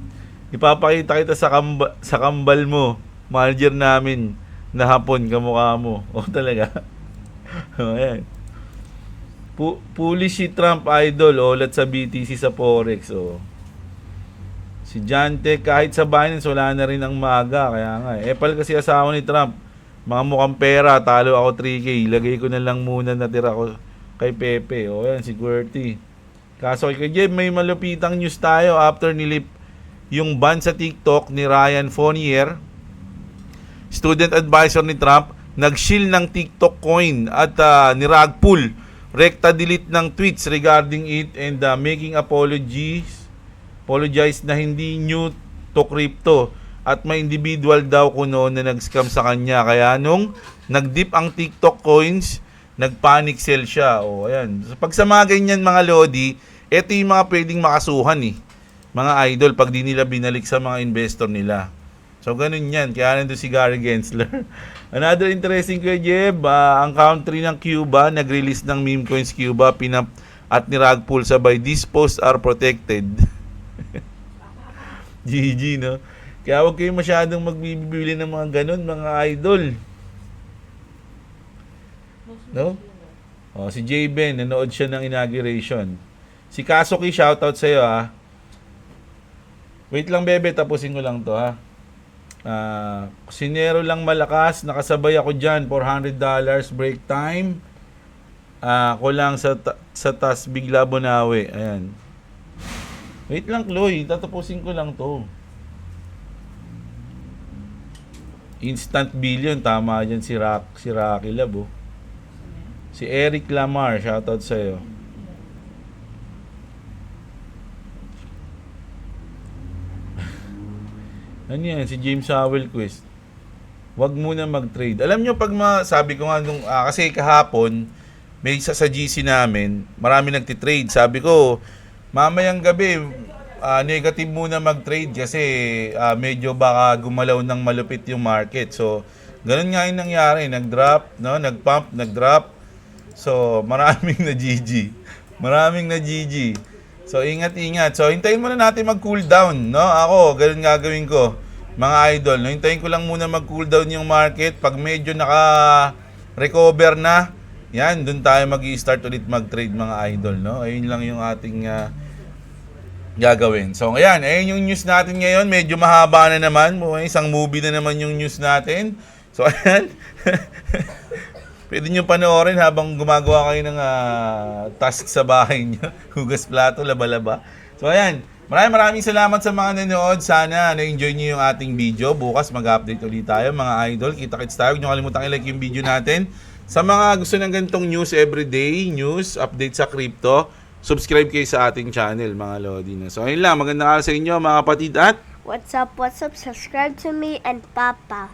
Ipapakita kita sa kambal mo. Manager namin na hapon kamukha mo. Talaga. Ayan. Foolish si Trump, idol. Olat sa BTC sa Forex. Si Jante, kahit sa Binance, wala na rin ang MAGA. Kaya nga. Epal kasi asawa ni Trump. Mga mukhang pera, talo ako 3K. Ilagay ko na lang muna natira ko kay Pepe. Ayan, si QWERTY. Kaso kay Jeb, may malupitang news tayo after nilip yung ban sa TikTok ni Ryan Fournier, student advisor ni Trump, nag-shield ng TikTok coin at ni-rug pull, recta delete ng tweets regarding it and making apologize na hindi new to crypto at may individual daw kuno na nag-scam sa kanya. Kaya nung nag-dip ang TikTok coins, nag-panic sell siya. Ayan. So, pag sa mga ganyan mga lodi, ito yung mga pwedeng makasuhan eh. Mga idol, pag di nila binalik sa mga investor nila. So, ganun yan. Kaya nandun si Gary Gensler. Another interesting Kuya Jeb, ang country ng Cuba, nag-release ng meme coins Cuba, pinap at ni-rug pull sabay. These posts are protected. GG, no? Kaya huwag kayo masyadong magbibili ng mga ganun, mga idol. No? Si J. Ben, nanood siya ng inauguration. Si Kasuki, shoutout sa'yo ha. Wait lang bebe, tapusin ko lang to ha. Kusinero lang malakas, nakasabay ako dyan, $400, break time. Ako lang sa tas bigla bunawi. Ayan. Wait lang Chloe, tatapusin ko lang to. Instant billion, tama dyan si Rocky Lab. Si Eric Lamar, shoutout sa'yo. Ano yan? Si James Howell Quest. Wag muna mag-trade. Alam nyo, pag sabi ko nga nung, kasi kahapon, may isa sa GC namin, marami nagtitrade. Sabi ko, mamayang gabi, negative muna mag-trade kasi medyo baka gumalaw ng malupit yung market. So, ganun nga yung nangyari. Nag-drop, no? Nag-pump, nag-drop. So, maraming na GG. Maraming na GG. So, ingat-ingat. So, hintayin muna natin mag-cool down, no? Ako, ganun gagawin ko. Mga idol, no? Hintayin ko lang muna mag-cool down yung market. Pag medyo naka-recover na, yan, dun tayo mag-i-start ulit mag-trade, mga idol, no? Ayun lang yung ating gagawin. So, ayan, ayun yung news natin ngayon. Medyo mahaba na naman. Isang movie na naman yung news natin. So, ayan. Pwede nyo panoorin habang gumagawa kayo ng task sa bahay nyo. Hugas plato, laba-laba. So ayan, maraming salamat sa mga nanood. Sana na-enjoy nyo yung ating video. Bukas mag-update ulit tayo mga idol. Kita-kits tayo. Huwag nyo kalimutan i-like yung video natin. Sa mga gusto ng ganitong news everyday, news, update sa crypto, subscribe kayo sa ating channel mga Lodi. So ayun lang, magandang araw sa inyo mga kapatid at What's up? Subscribe to me and Papa.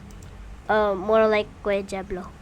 More like Kuya Jeblo.